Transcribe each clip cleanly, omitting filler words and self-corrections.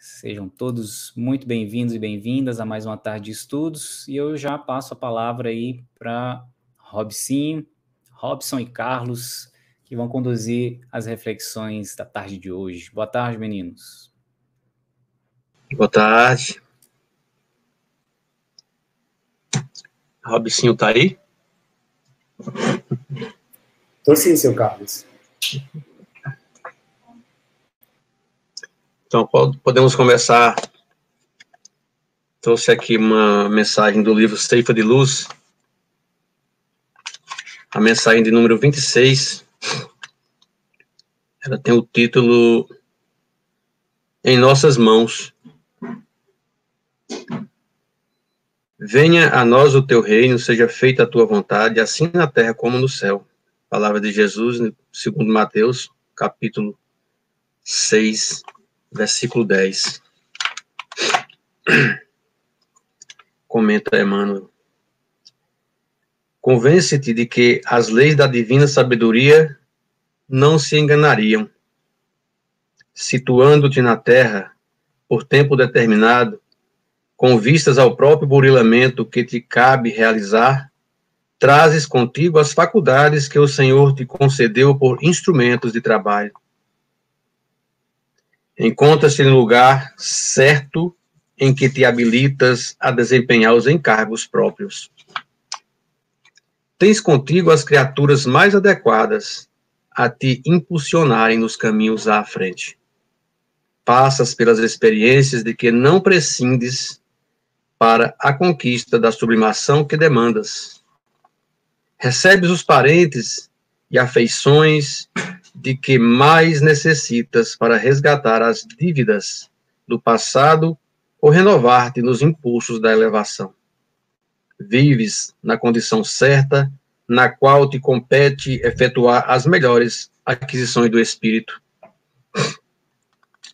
Sejam todos muito bem-vindos e bem-vindas a mais uma tarde de estudos, e eu já passo a palavra aí para Robson e Carlos, que vão conduzir as reflexões da tarde de hoje. Boa tarde, meninos. Boa tarde. Robson tá aí? Tô sim, seu Carlos. Então, podemos começar. Trouxe aqui uma mensagem do livro Ceifa de Luz, a mensagem de número 26. Ela tem o título Em Nossas Mãos. Venha a nós o teu reino, seja feita a tua vontade, assim na terra como no céu. Palavra de Jesus, segundo Mateus, capítulo 6, versículo 10. Comenta Emmanuel. Convence-te de que as leis da divina sabedoria não se enganariam. Situando-te na terra, por tempo determinado, com vistas ao próprio burilamento que te cabe realizar, trazes contigo as faculdades que o Senhor te concedeu por instrumentos de trabalho. Encontras-te no lugar certo em que te habilitas a desempenhar os encargos próprios. Tens contigo as criaturas mais adequadas a te impulsionarem nos caminhos à frente. Passas pelas experiências de que não prescindes para a conquista da sublimação que demandas. Recebes os parentes e afeições de que mais necessitas para resgatar as dívidas do passado ou renovar-te nos impulsos da elevação. Vives na condição certa, na qual te compete efetuar as melhores aquisições do espírito.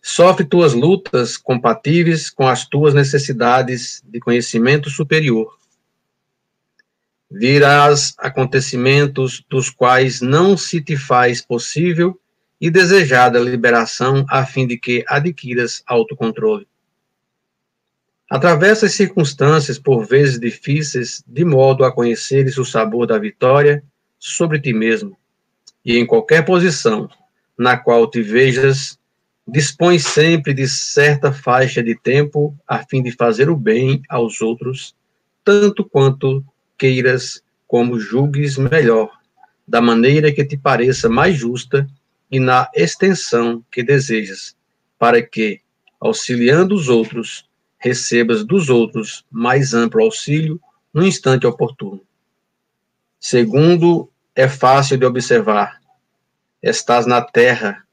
Sofre tuas lutas compatíveis com as tuas necessidades de conhecimento superior. Virás acontecimentos dos quais não se te faz possível e desejada liberação a fim de que adquiras autocontrole. Atravessa as circunstâncias por vezes difíceis, de modo a conheceres o sabor da vitória sobre ti mesmo, e em qualquer posição na qual te vejas, dispõe sempre de certa faixa de tempo a fim de fazer o bem aos outros, tanto quanto queiras como julgues melhor, da maneira que te pareça mais justa e na extensão que desejas, para que, auxiliando os outros, recebas dos outros mais amplo auxílio no instante oportuno. Segundo, é fácil de observar. Estás na terra,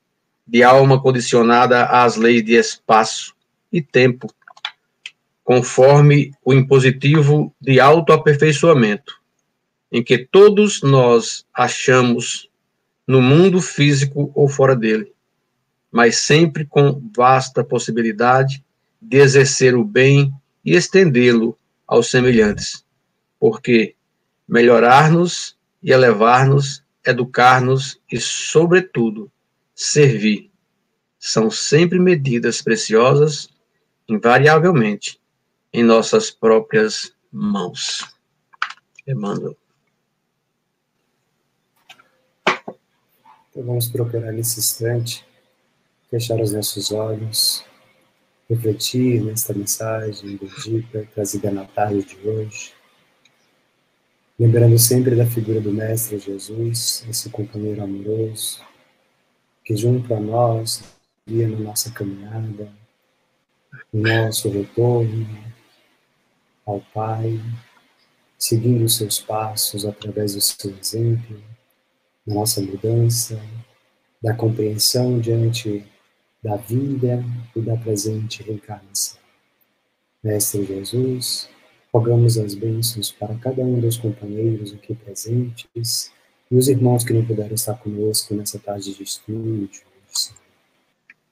de alma condicionada às leis de espaço e tempo, conforme o impositivo de autoaperfeiçoamento, em que todos nós achamos no mundo físico ou fora dele, mas sempre com vasta possibilidade de exercer o bem e estendê-lo aos semelhantes, porque melhorar-nos e elevar-nos, educar-nos e, sobretudo, servir são sempre medidas preciosas, invariavelmente, em nossas próprias mãos. Emmanuel. Então vamos procurar nesse instante fechar os nossos olhos, refletir nesta mensagem bendita trazida na tarde de hoje, lembrando sempre da figura do Mestre Jesus, esse companheiro amoroso, que junto a nós, guia na nossa caminhada, no nosso retorno ao Pai, seguindo os seus passos através do seu exemplo, na nossa mudança, da compreensão diante da vida e da presente reencarnação. Mestre Jesus, rogamos as bênçãos para cada um dos companheiros aqui presentes e os irmãos que não puderam estar conosco nessa tarde de estudo.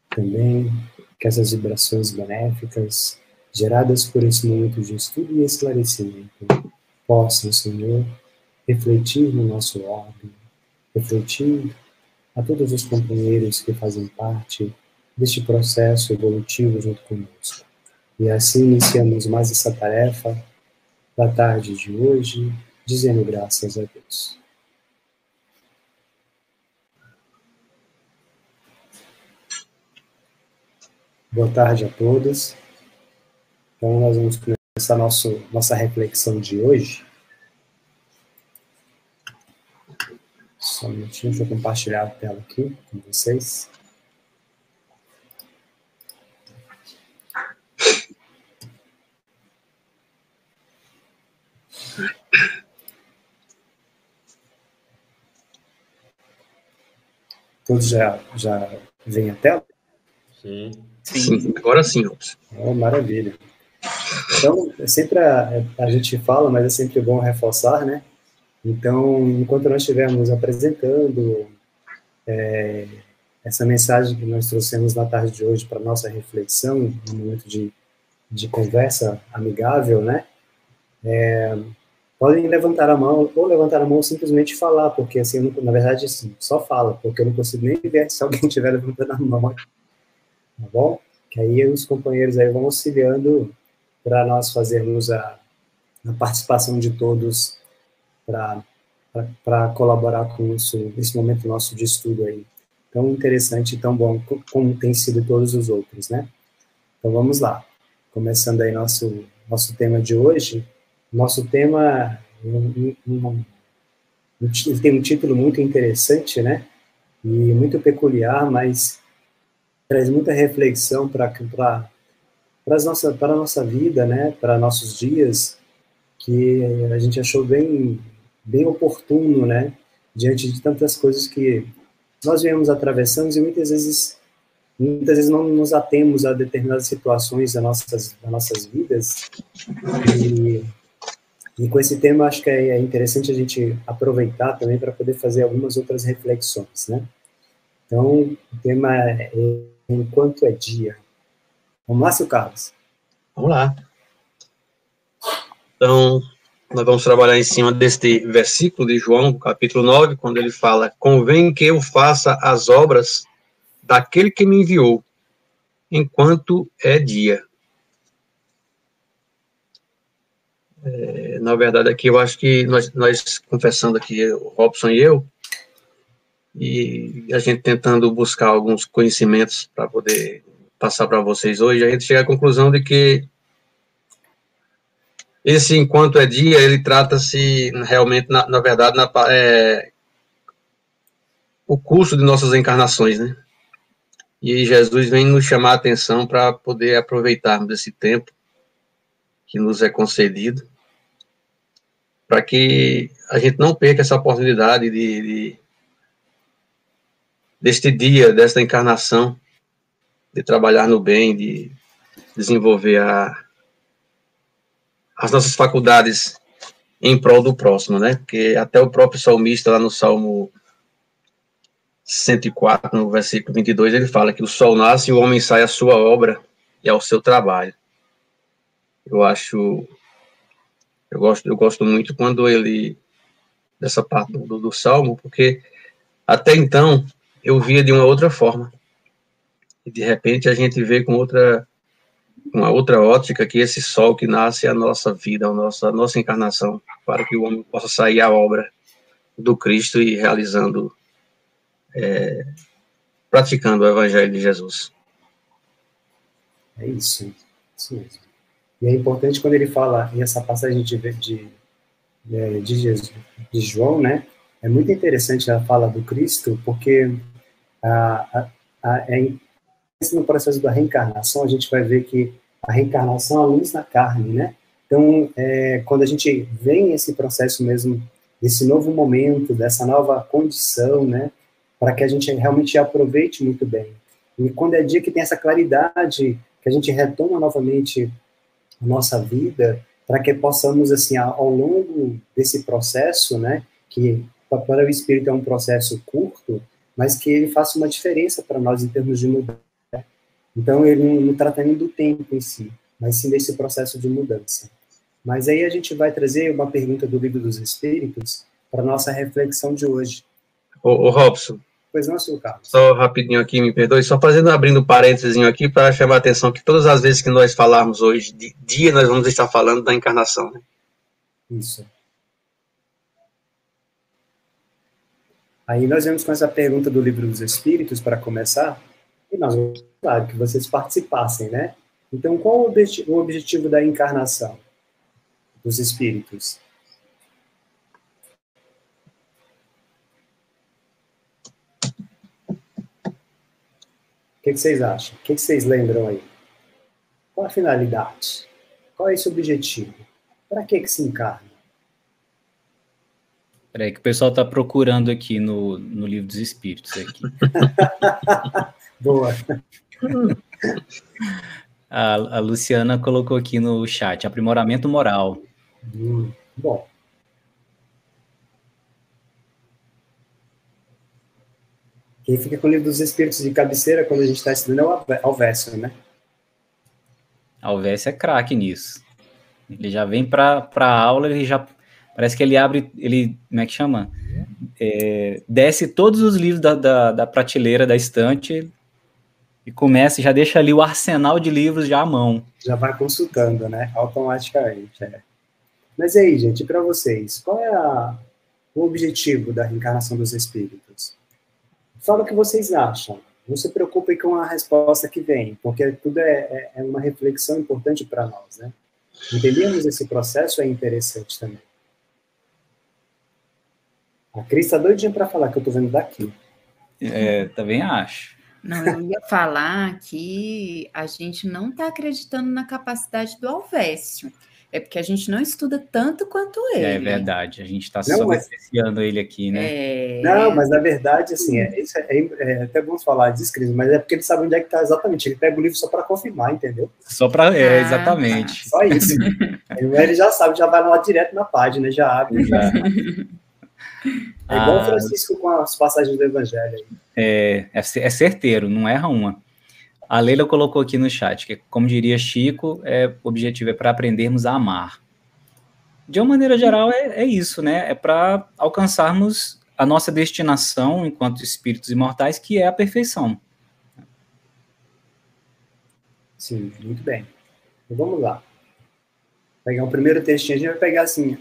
Também que essas vibrações benéficas geradas por esse momento de estudo e esclarecimento possam, Senhor, refletir no nosso orbe, refletir a todos os companheiros que fazem parte deste processo evolutivo junto conosco. E assim iniciamos mais essa tarefa da tarde de hoje, dizendo graças a Deus. Boa tarde a todos. Então, nós vamos começar nossa reflexão de hoje. Só um minutinho, deixa eu compartilhar a tela aqui com vocês. Todos já veem a tela? Sim. Sim, agora sim, Robson. Oh, maravilha. Então, sempre a gente fala, mas é sempre bom reforçar, né? Então, enquanto nós estivermos apresentando essa mensagem que nós trouxemos na tarde de hoje para nossa reflexão, um momento de conversa amigável, né? Podem levantar a mão, ou levantar a mão ou simplesmente falar, porque, assim, na verdade, assim, só fala, porque eu não consigo nem ver se alguém estiver levantando a mão, tá bom? Que aí os companheiros aí vão auxiliando para nós fazermos a participação de todos para colaborar com isso, esse momento nosso de estudo aí. Tão interessante e tão bom como tem sido todos os outros, né? Então vamos lá. Começando aí nosso tema de hoje. Nosso tema ele tem um título muito interessante, né? E muito peculiar, mas traz muita reflexão para a nossa vida, né? Para nossos dias, que a gente achou bem oportuno, né? Diante de tantas coisas que nós viemos atravessando e muitas vezes não nos atemos a determinadas situações das nossas vidas. E com esse tema, acho que é interessante a gente aproveitar também para poder fazer algumas outras reflexões, né? Então, o tema é Enquanto é Dia. Vamos lá, seu Carlos? Vamos lá. Então, nós vamos trabalhar em cima deste versículo de João, capítulo 9, quando ele fala: convém que eu faça as obras daquele que me enviou, enquanto é dia. Na verdade, aqui eu acho que nós confessando aqui, o Robson e eu, e a gente tentando buscar alguns conhecimentos para poder passar para vocês hoje, a gente chega à conclusão de que esse enquanto é dia, ele trata-se realmente, na verdade, o curso de nossas encarnações, né? E Jesus vem nos chamar a atenção para poder aproveitarmos esse tempo que nos é concedido, para que a gente não perca essa oportunidade deste dia, desta encarnação, de trabalhar no bem, de desenvolver as nossas faculdades em prol do próximo, né? Porque até o próprio salmista, lá no Salmo 104, no versículo 22, ele fala que o sol nasce e o homem sai à sua obra e ao seu trabalho. Eu gosto muito quando dessa parte do Salmo, porque até então eu via de uma outra forma. E de repente a gente vê com uma outra ótica que esse sol que nasce é a nossa vida, a nossa encarnação, para que o homem possa sair à obra do Cristo e realizando, praticando o Evangelho de Jesus. É isso mesmo. E é importante quando ele fala, e essa passagem de João, né? É muito interessante a fala do Cristo, porque no processo da reencarnação, a gente vai ver que a reencarnação é a luz na carne, né? Então, quando a gente vem esse processo mesmo, desse novo momento, dessa nova condição, né? Para que a gente realmente aproveite muito bem. E quando é dia que tem essa claridade, que a gente retoma novamente a nossa vida, para que possamos, assim, ao longo desse processo, né? Que para o Espírito é um processo curto, mas que ele faça uma diferença para nós em termos de mudança. Então, ele não trata nem do tempo em si, mas sim desse processo de mudança. Mas aí a gente vai trazer uma pergunta do Livro dos Espíritos para a nossa reflexão de hoje. Ô Robson, Pois não, senhor Carlos? Só rapidinho aqui, me perdoe, só abrindo um parênteses aqui para chamar a atenção que todas as vezes que nós falarmos hoje de dia, nós vamos estar falando da encarnação, né? Isso. Aí nós vamos com essa pergunta do Livro dos Espíritos, para começar, e nós vamos falar que vocês participassem, né? Então, qual o objetivo da encarnação dos espíritos? O que vocês acham? O que vocês lembram aí? Qual a finalidade? Qual é esse objetivo? Para que se encarna? Peraí, que o pessoal está procurando aqui no Livro dos Espíritos. Aqui. Boa. A Luciana colocou aqui no chat, aprimoramento moral. Bom. Quem fica com o Livro dos Espíritos de cabeceira quando a gente está estudando é o Alvécio, né? Alvécio é craque nisso. Ele já vem para a aula, ele já... Parece que ele abre... como é que chama? Desce todos os livros da prateleira, da estante, e começa, já deixa ali o arsenal de livros já à mão. Já vai consultando, né? Automaticamente. Mas e aí, gente, para vocês, qual é o objetivo da reencarnação dos espíritos? Fala o que vocês acham. Não se preocupem com a resposta que vem, porque tudo é uma reflexão importante para nós, né? Entendermos esse processo é interessante também. A Cris está doidinha para falar, que eu estou vendo daqui. Também acho. Não, eu ia falar que a gente não está acreditando na capacidade do Alvécio. É porque a gente não estuda tanto quanto ele. É verdade, a gente está só apreciando ele aqui, né? Não, mas na verdade, assim, isso é até bom falar disso, Cris, mas é porque ele sabe onde é que está exatamente. Ele pega o livro só para confirmar, entendeu? Só para, exatamente. Só isso. Ele já sabe, já vai lá direto na página, já abre. É igual o Francisco com as passagens do Evangelho. É certeiro, não erra uma. A Leila colocou aqui no chat, que como diria Chico, o objetivo é para aprendermos a amar. De uma maneira geral, é isso, né? É para alcançarmos a nossa destinação enquanto espíritos imortais, que é a perfeição. Sim, muito bem. Então, vamos lá. Vou pegar um primeiro textinho, a gente vai pegar assim,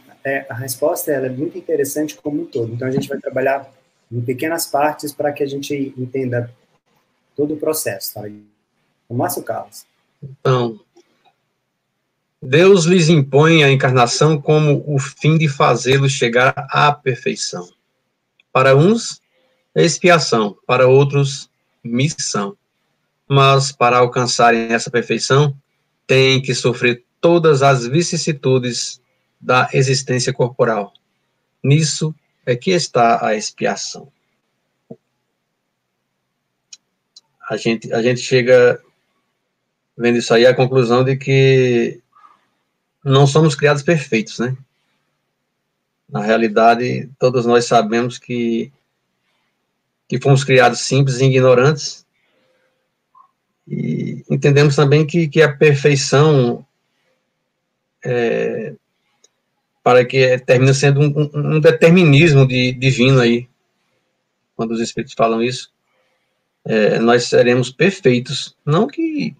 a resposta ela é muito interessante como um todo. Então, a gente vai trabalhar em pequenas partes para que a gente entenda todo o processo, tá? Márcio Carlos. Então, Deus lhes impõe a encarnação como o fim de fazê-los chegar à perfeição. Para uns, é expiação, para outros, missão. Mas, para alcançarem essa perfeição, têm que sofrer todas as vicissitudes da existência corporal. Nisso é que está a expiação. A gente chega, vendo isso aí, à conclusão de que não somos criados perfeitos, né? Na realidade, todos nós sabemos que fomos criados simples e ignorantes, e entendemos também que a perfeição para que termina sendo um determinismo divino aí, quando os Espíritos falam isso. Nós seremos perfeitos, não que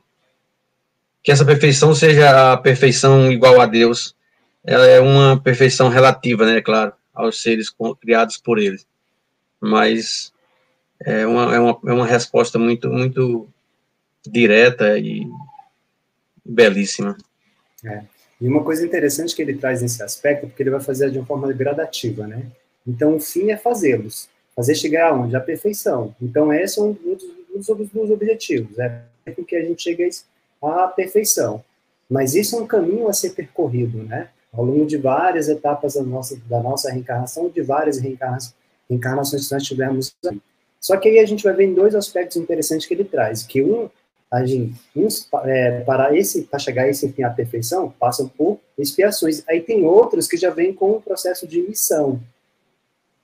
essa perfeição seja a perfeição igual a Deus, ela é uma perfeição relativa, né, claro, aos seres criados por Ele, mas é uma resposta muito, muito direta e belíssima. E uma coisa interessante que ele traz nesse aspecto, porque ele vai fazer de uma forma gradativa, né? Então, o fim é fazê-los. Fazer chegar aonde? À perfeição. Então, esse é um dos objetivos, com que a gente chegue à perfeição. Mas isso é um caminho a ser percorrido, né? Ao longo de várias etapas da nossa reencarnação, de várias reencarnações que nós tivemos aqui. Só que aí a gente vai ver em dois aspectos interessantes que ele traz, que para chegar a esse fim à perfeição, passam por expiações. Aí tem outros que já vêm com o processo de missão,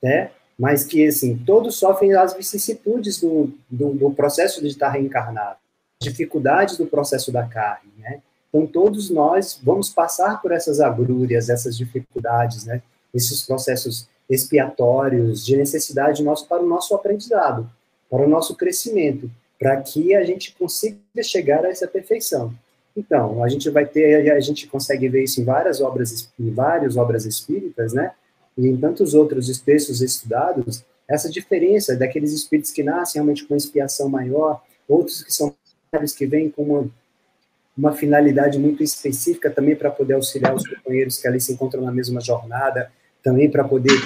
né? Mas que, assim, todos sofrem as vicissitudes do processo de estar reencarnado, dificuldades do processo da carne, né? Então, todos nós vamos passar por essas agrúrias, essas dificuldades, né? Esses processos expiatórios de necessidade nosso para o nosso aprendizado. para o nosso crescimento, para que a gente consiga chegar a essa perfeição. Então, a gente consegue ver isso em várias obras espíritas, né? E em tantos outros textos estudados, essa diferença daqueles espíritos que nascem realmente com uma expiação maior, outros que são que vêm com uma finalidade muito específica também para poder auxiliar os companheiros que ali se encontram na mesma jornada, também para poder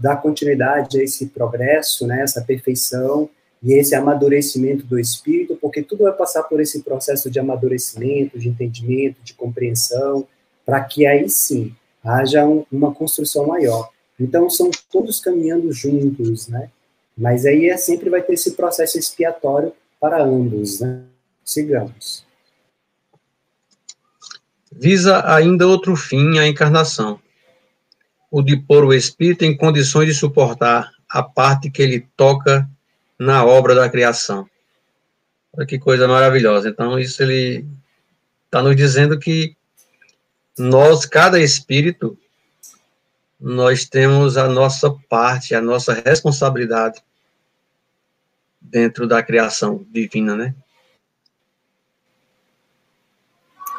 dar continuidade a esse progresso, né, essa perfeição e esse amadurecimento do espírito, porque tudo vai passar por esse processo de amadurecimento, de entendimento, de compreensão, para que aí sim haja uma construção maior. Então, são todos caminhando juntos, né? Mas aí sempre vai ter esse processo expiatório para ambos, né? Sigamos. Visa ainda outro fim a encarnação, o de pôr o espírito em condições de suportar a parte que ele toca na obra da criação. Olha que coisa maravilhosa. Então, isso ele está nos dizendo que nós, cada espírito, nós temos a nossa parte, a nossa responsabilidade dentro da criação divina, né?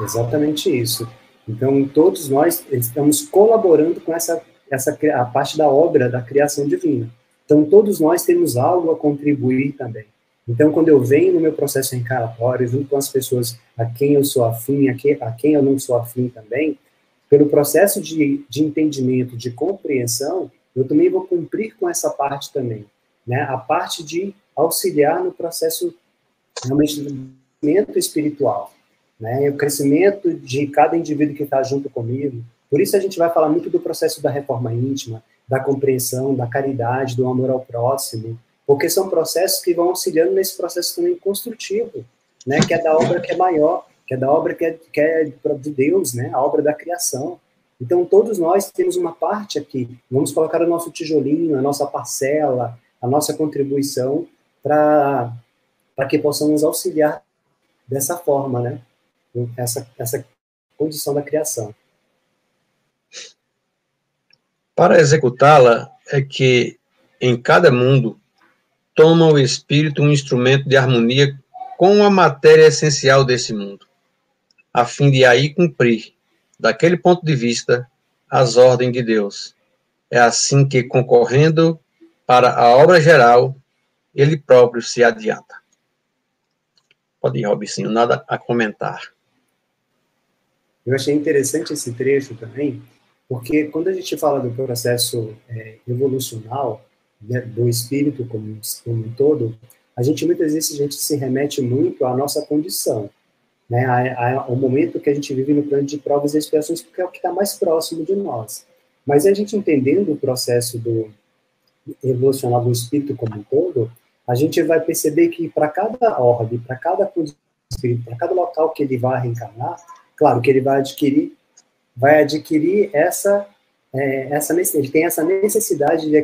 Exatamente isso. Então, todos nós estamos colaborando com a parte da obra da criação divina. Então, todos nós temos algo a contribuir também. Então, quando eu venho no meu processo reencarnatório, junto com as pessoas a quem eu sou afim, a quem eu não sou afim também, pelo processo de entendimento, de compreensão, eu também vou cumprir com essa parte também, né? A parte de auxiliar no processo realmente do crescimento espiritual, né? O crescimento de cada indivíduo que está junto comigo. Por isso a gente vai falar muito do processo da reforma íntima, da compreensão, da caridade, do amor ao próximo, porque são processos que vão auxiliando nesse processo também construtivo, né? Que é da obra que é maior, que é da obra que é de Deus, né? A obra da criação. Então, todos nós temos uma parte aqui. Vamos colocar o nosso tijolinho, a nossa parcela, a nossa contribuição para que possamos auxiliar dessa forma, né? Essa condição da criação. Para executá-la, é que, em cada mundo, toma o espírito um instrumento de harmonia com a matéria essencial desse mundo, a fim de aí cumprir, daquele ponto de vista, as ordens de Deus. É assim que, concorrendo para a obra geral, ele próprio se adianta. Pode ir, Robicinho, nada a comentar. Eu achei interessante esse trecho também, porque quando a gente fala do processo evolucional, né, do espírito como um todo, muitas vezes a gente se remete muito à nossa condição, né, ao momento que a gente vive no plano de provas e expiações, porque é o que está mais próximo de nós. Mas a gente entendendo o processo do evolucional do espírito como um todo, a gente vai perceber que para cada orbe, para cada espírito, para cada local que ele vai reencarnar, claro que ele vai adquirir essa ele tem essa necessidade de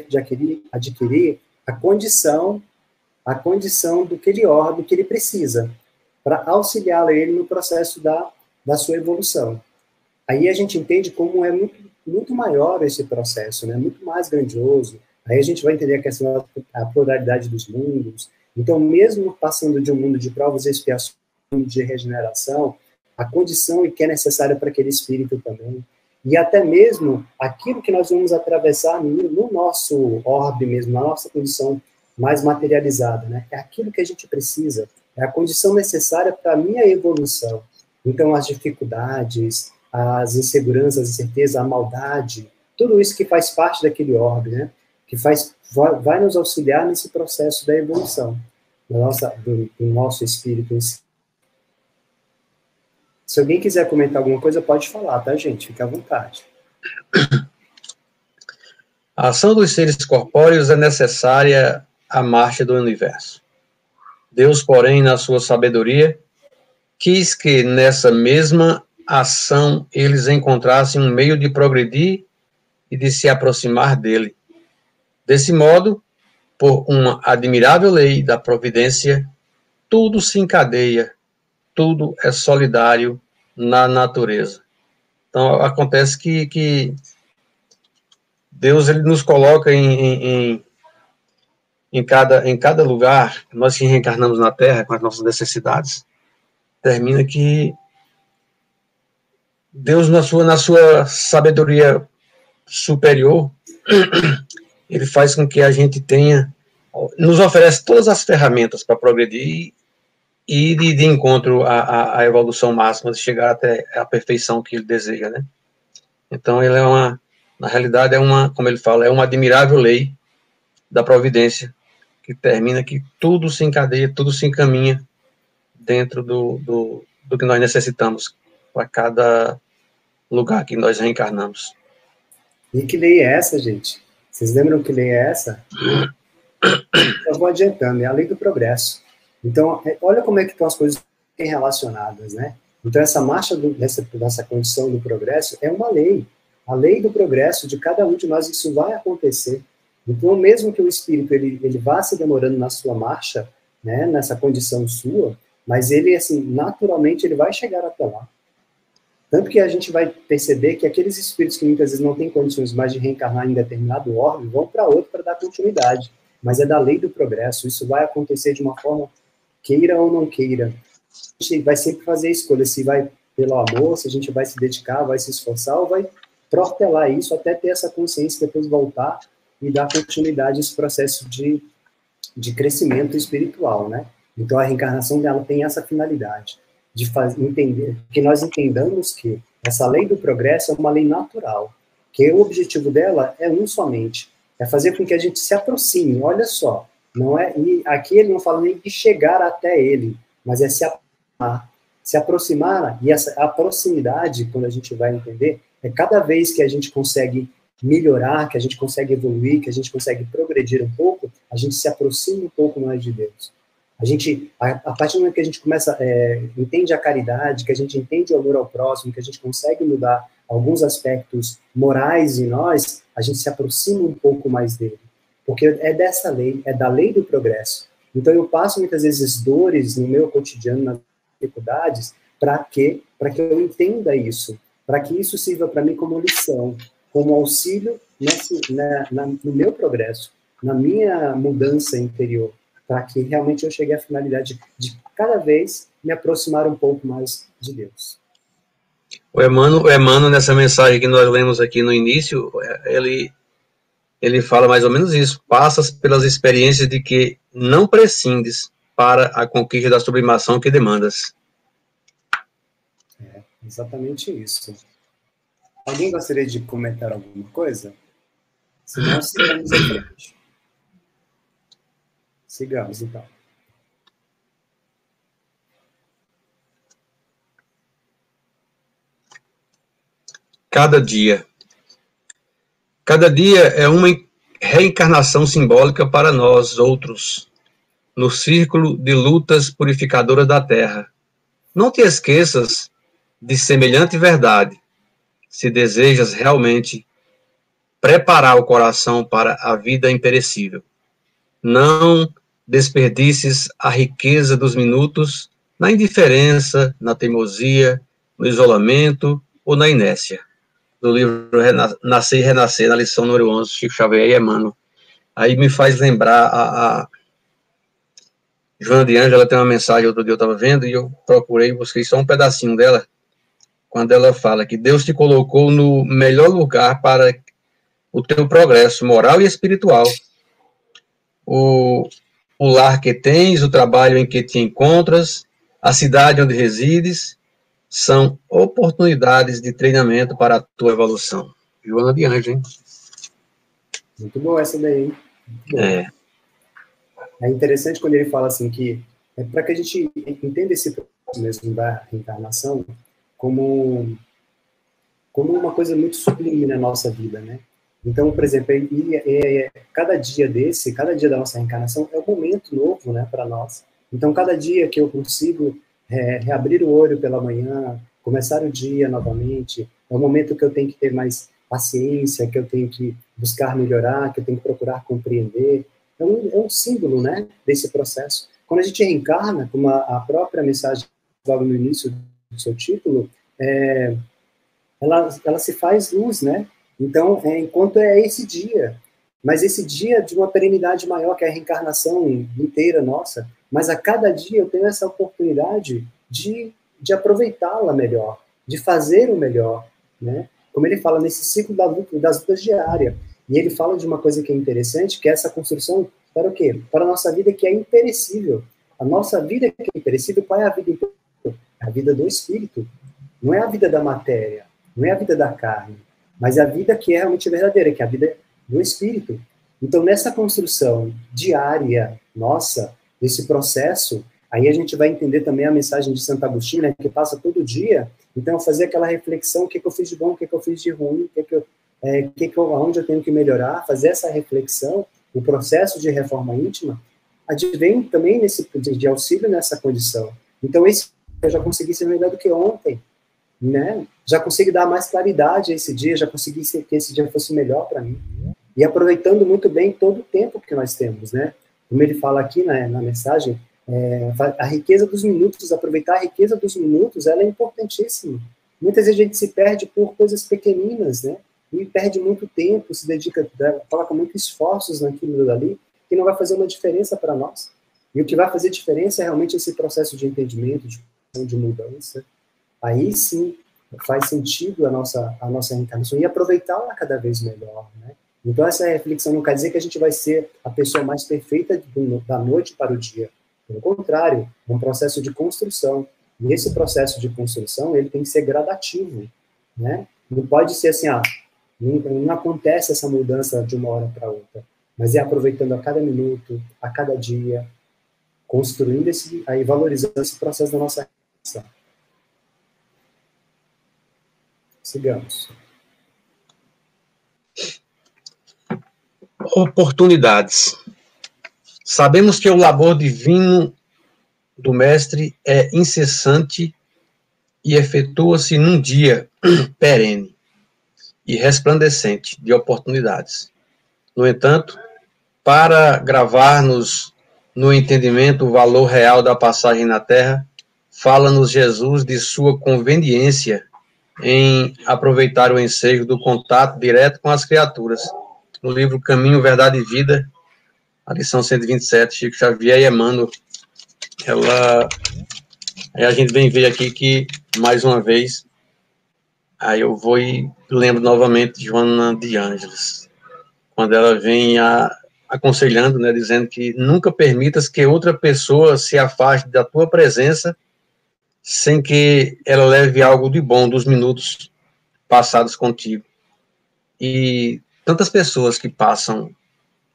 adquirir a condição daquele orbe que ele precisa para auxiliar ele no processo da sua evolução. Aí a gente entende como é muito maior esse processo, né? Muito mais grandioso. Aí a gente vai entender a questão da pluralidade dos mundos. Então, mesmo passando de um mundo de provas e expiações, de regeneração, a condição que é necessária para aquele espírito também, e até mesmo aquilo que nós vamos atravessar no nosso orbe mesmo, na nossa condição mais materializada, né? É aquilo que a gente precisa, é a condição necessária para a minha evolução. Então, as dificuldades, as inseguranças, a incerteza, a maldade, tudo isso que faz parte daquele orbe, né? Que vai nos auxiliar nesse processo da evolução do nosso espírito em si. Se alguém quiser comentar alguma coisa, pode falar, tá, gente? Fique à vontade. A ação dos seres corpóreos é necessária à marcha do universo. Deus, porém, na sua sabedoria, quis que nessa mesma ação eles encontrassem um meio de progredir e de se aproximar dele. Desse modo, por uma admirável lei da providência, tudo se encadeia, tudo é solidário na natureza. Então, acontece que Deus ele nos coloca em em cada lugar, nós que reencarnamos na Terra com as nossas necessidades, termina que Deus, na sua sabedoria superior, ele faz com que a gente nos oferece todas as ferramentas para progredir e ir de encontro à evolução máxima, de chegar até a perfeição que ele deseja, né? Então, ele na realidade, como ele fala, é uma admirável lei da providência, que termina que tudo se encadeia, tudo se encaminha dentro do que nós necessitamos para cada lugar que nós reencarnamos. E que lei é essa, gente? Vocês lembram que lei é essa? Eu vou adiantando, é a lei do progresso. Então, olha como é que estão as coisas relacionadas, né? Então, essa marcha dessa condição do progresso é uma lei. A lei do progresso de cada um de nós, isso vai acontecer. Então, mesmo que o espírito ele vá se demorando na sua marcha, né, nessa condição sua, mas ele, assim, naturalmente, ele vai chegar até lá. Tanto que a gente vai perceber que aqueles espíritos que muitas vezes não têm condições mais de reencarnar em determinado órgão, vão para outro para dar continuidade. Mas é da lei do progresso, isso vai acontecer de uma forma, queira ou não queira. A gente vai sempre fazer a escolha, se vai pelo amor, se a gente vai se dedicar, vai se esforçar, ou vai protelar isso até ter essa consciência, depois voltar e dar continuidade a esse processo de crescimento espiritual, né? Então, a reencarnação dela tem essa finalidade, de entender, que nós entendamos que essa lei do progresso é uma lei natural, que o objetivo dela é um somente, é fazer com que a gente se aproxime, olha só, não é, e aqui ele não fala nem de chegar até ele, mas é se aproximar, e a proximidade, quando a gente vai entender, é cada vez que a gente consegue melhorar, que a gente consegue evoluir, que a gente consegue progredir um pouco, a gente se aproxima um pouco mais de Deus. A partir do momento que a gente começa, entende a caridade, que a gente entende o amor ao próximo, que a gente consegue mudar alguns aspectos morais em nós, a gente se aproxima um pouco mais dele. Porque é dessa lei, é da lei do progresso. Então eu passo muitas vezes dores no meu cotidiano, nas dificuldades, para que eu entenda isso, para que isso sirva para mim como lição, como auxílio no meu progresso, na minha mudança interior, para que realmente eu chegue à finalidade de cada vez me aproximar um pouco mais de Deus. O Emmanuel, nessa mensagem que nós lemos aqui no início, ele fala mais ou menos isso: passas pelas experiências de que não prescindes para a conquista da sublimação que demandas. É, exatamente isso. Alguém gostaria de comentar alguma coisa? Se não, sigamos em frente. Sigamos, então. Cada dia. Cada dia é uma reencarnação simbólica para nós outros, no círculo de lutas purificadoras da Terra. Não te esqueças de semelhante verdade, se desejas realmente preparar o coração para a vida imperecível. Não desperdices a riqueza dos minutos na indiferença, na teimosia, no isolamento ou na inércia. Do livro Nascer e Renascer, na lição número 11, Chico Xavier e Emmanuel. Aí me faz lembrar a Joana de Ângela tem uma mensagem, outro dia eu estava vendo, e eu procurei, busquei só um pedacinho dela, quando ela fala que Deus te colocou no melhor lugar para o teu progresso moral e espiritual. O lar que tens, o trabalho em que te encontras, a cidade onde resides, são oportunidades de treinamento para a tua evolução. Joana de Ângela, hein? Muito boa essa daí, hein? É interessante quando ele fala assim que é para que a gente entenda esse processo mesmo da reencarnação como uma coisa muito sublime na nossa vida, né? Então, por exemplo, cada dia da nossa reencarnação é um momento novo, né, para nós. Então, cada dia que eu consigo reabrir o olho pela manhã, começar o dia novamente, é um momento que eu tenho que ter mais paciência, que eu tenho que buscar melhorar, que eu tenho que procurar compreender. É um símbolo, né, desse processo. Quando a gente reencarna, como a própria mensagem logo no início do seu título, ela se faz luz, né? Então, enquanto é esse dia. mas esse dia de uma perenidade maior, que é a reencarnação inteira nossa, mas a cada dia eu tenho essa oportunidade de aproveitá-la melhor, de fazer o melhor, né? Como ele fala nesse ciclo das lutas diárias. E ele fala de uma coisa que é interessante, que é essa construção para o quê? Para a nossa vida que é imperecível. A nossa vida que é imperecível, qual é a vida imperecível? É a vida do espírito. Não é a vida da matéria, não é a vida da carne, mas é a vida que é realmente verdadeira, que é a vida do espírito. Então, nessa construção diária nossa, desse processo, aí a gente vai entender também a mensagem de Santo Agostinho, né, que passa todo dia. Então, fazer aquela reflexão, o que eu fiz de bom, o que eu fiz de ruim, onde eu tenho que melhorar, fazer essa reflexão, o processo de reforma íntima, advém também de auxílio nessa condição. Então, eu já consegui ser melhor do que ontem, né? Já consigo dar mais claridade a esse dia, já consegui que esse dia fosse melhor para mim. E aproveitando muito bem todo o tempo que nós temos, né? Como ele fala aqui na mensagem, a riqueza dos minutos, aproveitar a riqueza dos minutos, ela é importantíssima. Muitas vezes a gente se perde por coisas pequeninas, né? E perde muito tempo, se dedica, coloca muitos esforços naquilo dali, que não vai fazer uma diferença para nós. E o que vai fazer diferença é realmente esse processo de entendimento, de mudança. Aí sim faz sentido a nossa reencarnação e aproveitá-la cada vez melhor, né? Então essa reflexão não quer dizer que a gente vai ser a pessoa mais perfeita da noite para o dia. Pelo contrário, é um processo de construção. E esse processo de construção, ele tem que ser gradativo, né? Não pode ser assim, não acontece essa mudança de uma hora para outra, mas é aproveitando a cada minuto, a cada dia, construindo aí valorizando esse processo da nossa reencarnação. Sigamos. Oportunidades. Sabemos que o labor divino do Mestre é incessante e efetua-se num dia perene e resplandecente de oportunidades. No entanto, para gravar-nos no entendimento o valor real da passagem na Terra, fala-nos Jesus de sua conveniência em aproveitar o ensejo do contato direto com as criaturas. No livro Caminho, Verdade e Vida, a lição 127, Chico Xavier e Emmanuel, aí a gente vem ver aqui que, mais uma vez, aí eu vou e lembro novamente de Joana de Ângeles, quando ela vem aconselhando, né, dizendo que nunca permitas que outra pessoa se afaste da tua presença sem que ela leve algo de bom dos minutos passados contigo. E tantas pessoas que passam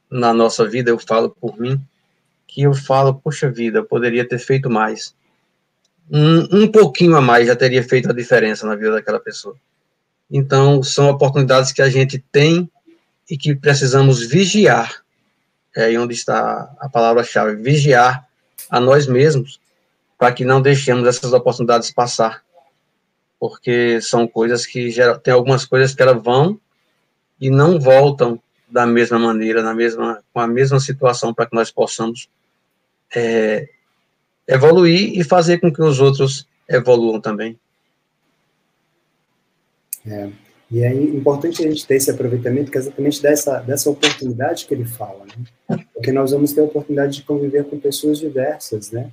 na nossa vida, eu falo por mim, que eu falo, poxa vida, eu poderia ter feito mais. Um pouquinho a mais já teria feito a diferença na vida daquela pessoa. Então, são oportunidades que a gente tem e que precisamos vigiar. É aí onde está a palavra-chave, vigiar a nós mesmos, para que não deixemos essas oportunidades passar. Porque são coisas que tem algumas coisas que elas vão e não voltam da mesma maneira, com a mesma situação, para que nós possamos evoluir e fazer com que os outros evoluam também. E é importante a gente ter esse aproveitamento, que é exatamente dessa oportunidade que ele fala, né? Porque nós vamos ter a oportunidade de conviver com pessoas diversas, né?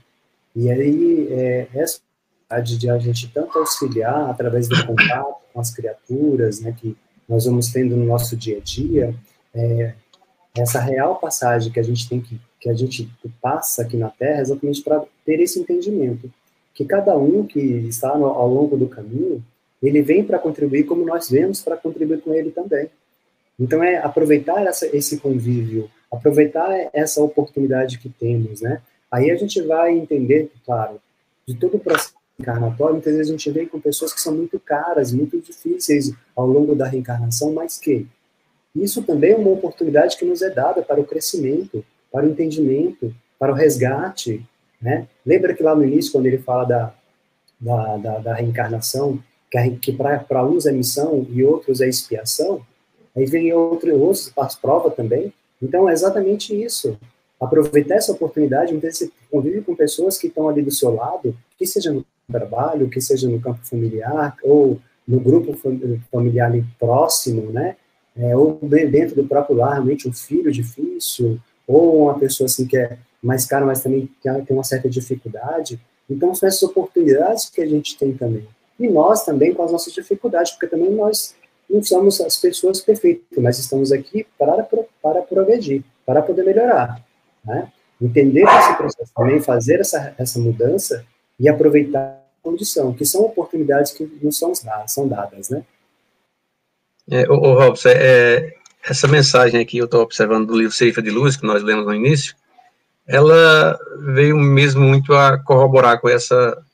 E aí, essa oportunidade de a gente tanto auxiliar através do contato com as criaturas, né, que nós vamos tendo no nosso dia a dia, essa real passagem que a gente passa aqui na Terra, exatamente para ter esse entendimento, que cada um que está ao longo do caminho, ele vem para contribuir como nós vemos para contribuir com ele também. Então, aproveitar esse convívio, aproveitar essa oportunidade que temos, né? Aí a gente vai entender, claro, de todo o processo encarnatório, muitas vezes a gente vê com pessoas que são muito caras, muito difíceis ao longo da reencarnação, mas que isso também é uma oportunidade que nos é dada para o crescimento, para o entendimento, para o resgate, né? Lembra que lá no início, quando ele fala da reencarnação, que para uns é missão e outros é expiação, aí vem outros para as provas também. Então, é exatamente isso. Aproveitar essa oportunidade, muitas vezes você convive com pessoas que estão ali do seu lado, que seja no trabalho, que seja no campo familiar, ou no grupo familiar ali próximo, né? ou dentro do próprio lar, realmente um filho difícil, ou uma pessoa assim que é mais cara, mas também tem uma certa dificuldade. Então, são essas oportunidades que a gente tem também. E nós também com as nossas dificuldades, porque também nós não somos as pessoas perfeitas, mas estamos aqui para progredir, para poder melhorar, né? Entender esse processo também, fazer essa mudança e aproveitar a condição, que são oportunidades que nos são dadas, né? Robson, essa mensagem aqui, eu estou observando do livro Ceifa de Luz, que nós lemos no início, ela veio mesmo muito a corroborar com essa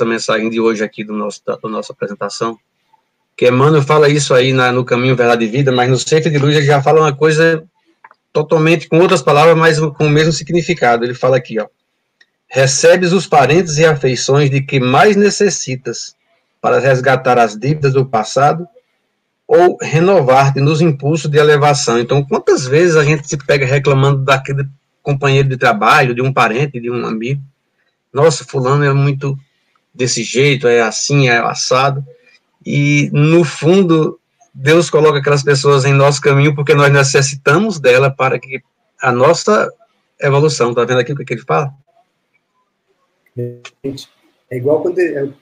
mensagem de hoje aqui da nossa apresentação, que Emmanuel fala isso aí no Caminho, Verdade e Vida, mas no Ceifa de Luz ele já fala uma coisa totalmente com outras palavras, mas com o mesmo significado. Ele fala aqui, ó: recebes os parentes e afeições de que mais necessitas para resgatar as dívidas do passado ou renovar-te nos impulsos de elevação. Então, quantas vezes a gente se pega reclamando daquele companheiro de trabalho, de um parente, de um amigo? Nossa, fulano é muito desse jeito, é assim, é assado. E, no fundo, Deus coloca aquelas pessoas em nosso caminho porque nós necessitamos dela para que a nossa evolução, está vendo aqui o que ele fala? É igual quando eu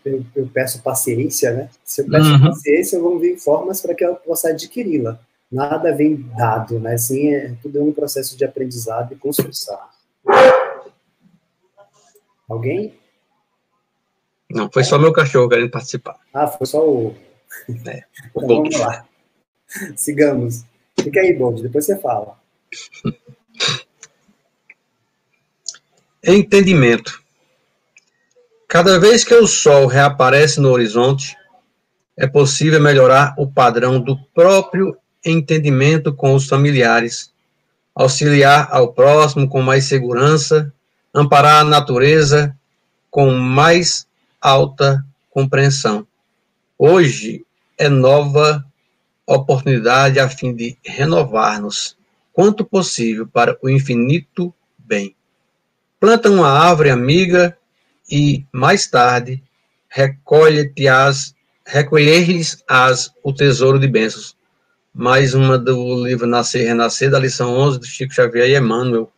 peço paciência, né? Se eu peço paciência, vão vir formas para que eu possa adquiri-la. Nada vem dado, né? Assim, tudo é um processo de aprendizado e construção. Alguém? Não, foi só meu cachorro querendo participar. Ah, foi só o... Então, vamos lá. Sigamos. Fica aí, Bold, depois você fala. Entendimento. Cada vez que o sol reaparece no horizonte, é possível melhorar o padrão do próprio entendimento com os familiares, auxiliar ao próximo com mais segurança, amparar a natureza com mais alta compreensão. Hoje é nova oportunidade a fim de renovar-nos, quanto possível, para o infinito bem. Planta uma árvore amiga e, mais tarde, recolher-lhes-ás o tesouro de bênçãos. Mais uma do livro Nascer e Renascer, da lição 11, do Chico Xavier e Emmanuel.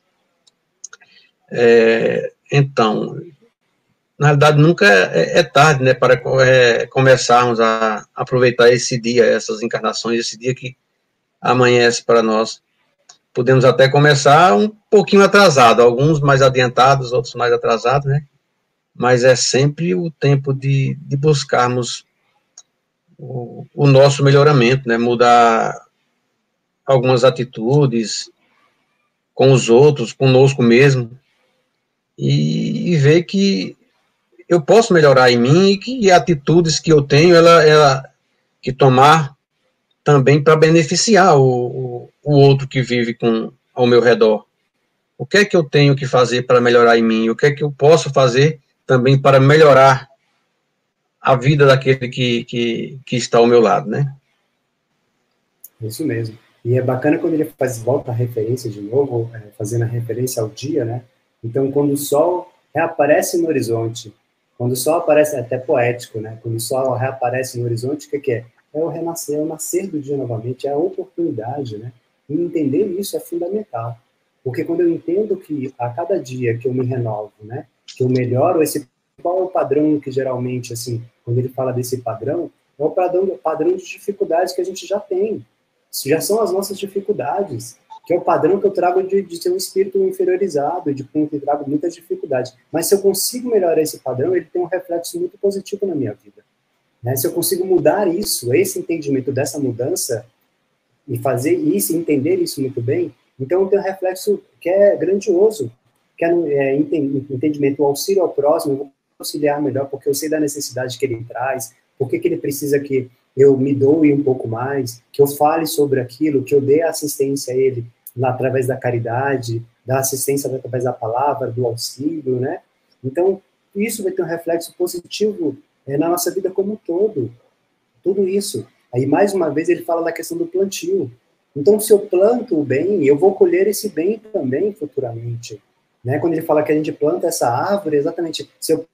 Então, na realidade, nunca é tarde, né, para começarmos a aproveitar esse dia, essas encarnações, esse dia que amanhece para nós. Podemos até começar um pouquinho atrasado, alguns mais adiantados, outros mais atrasados, né? Mas é sempre o tempo de buscarmos o nosso melhoramento, né? Mudar algumas atitudes com os outros, conosco mesmo, e ver que eu posso melhorar em mim e que atitudes que eu tenho, ela que tomar também para beneficiar o outro que vive ao meu redor. O que é que eu tenho que fazer para melhorar em mim? O que é que eu posso fazer também para melhorar a vida daquele que está ao meu lado, né? Isso mesmo. E é bacana quando ele volta a referência de novo, fazendo a referência ao dia, né? Então, quando o sol reaparece no horizonte, quando o sol aparece, é até poético, né? Quando o sol reaparece no horizonte, o que é? É o renascer, é o nascer do dia novamente, é a oportunidade, né? E entender isso é fundamental. Porque quando eu entendo que a cada dia que eu me renovo, né? Que eu melhoro qual é o padrão que geralmente, assim, quando ele fala desse padrão, é o padrão de dificuldades que a gente já tem. Isso já são as nossas dificuldades, que é o padrão que eu trago de ser um espírito inferiorizado, de que trago muitas dificuldades. Mas se eu consigo melhorar esse padrão, ele tem um reflexo muito positivo na minha vida. Né? Se eu consigo mudar isso, esse entendimento dessa mudança, e fazer isso, entender isso muito bem, então tem um reflexo que é grandioso, que é entendimento, o auxílio ao próximo, eu vou auxiliar melhor, porque eu sei da necessidade que ele traz, por que ele precisa que eu me doe um pouco mais, que eu fale sobre aquilo, que eu dê assistência a ele através da caridade, da assistência através da palavra, do auxílio, né? Então, isso vai ter um reflexo positivo na nossa vida como um todo. Tudo isso. Aí, mais uma vez, ele fala da questão do plantio. Então, se eu planto o bem, eu vou colher esse bem também futuramente. Né? Quando ele fala que a gente planta essa árvore, exatamente, se eu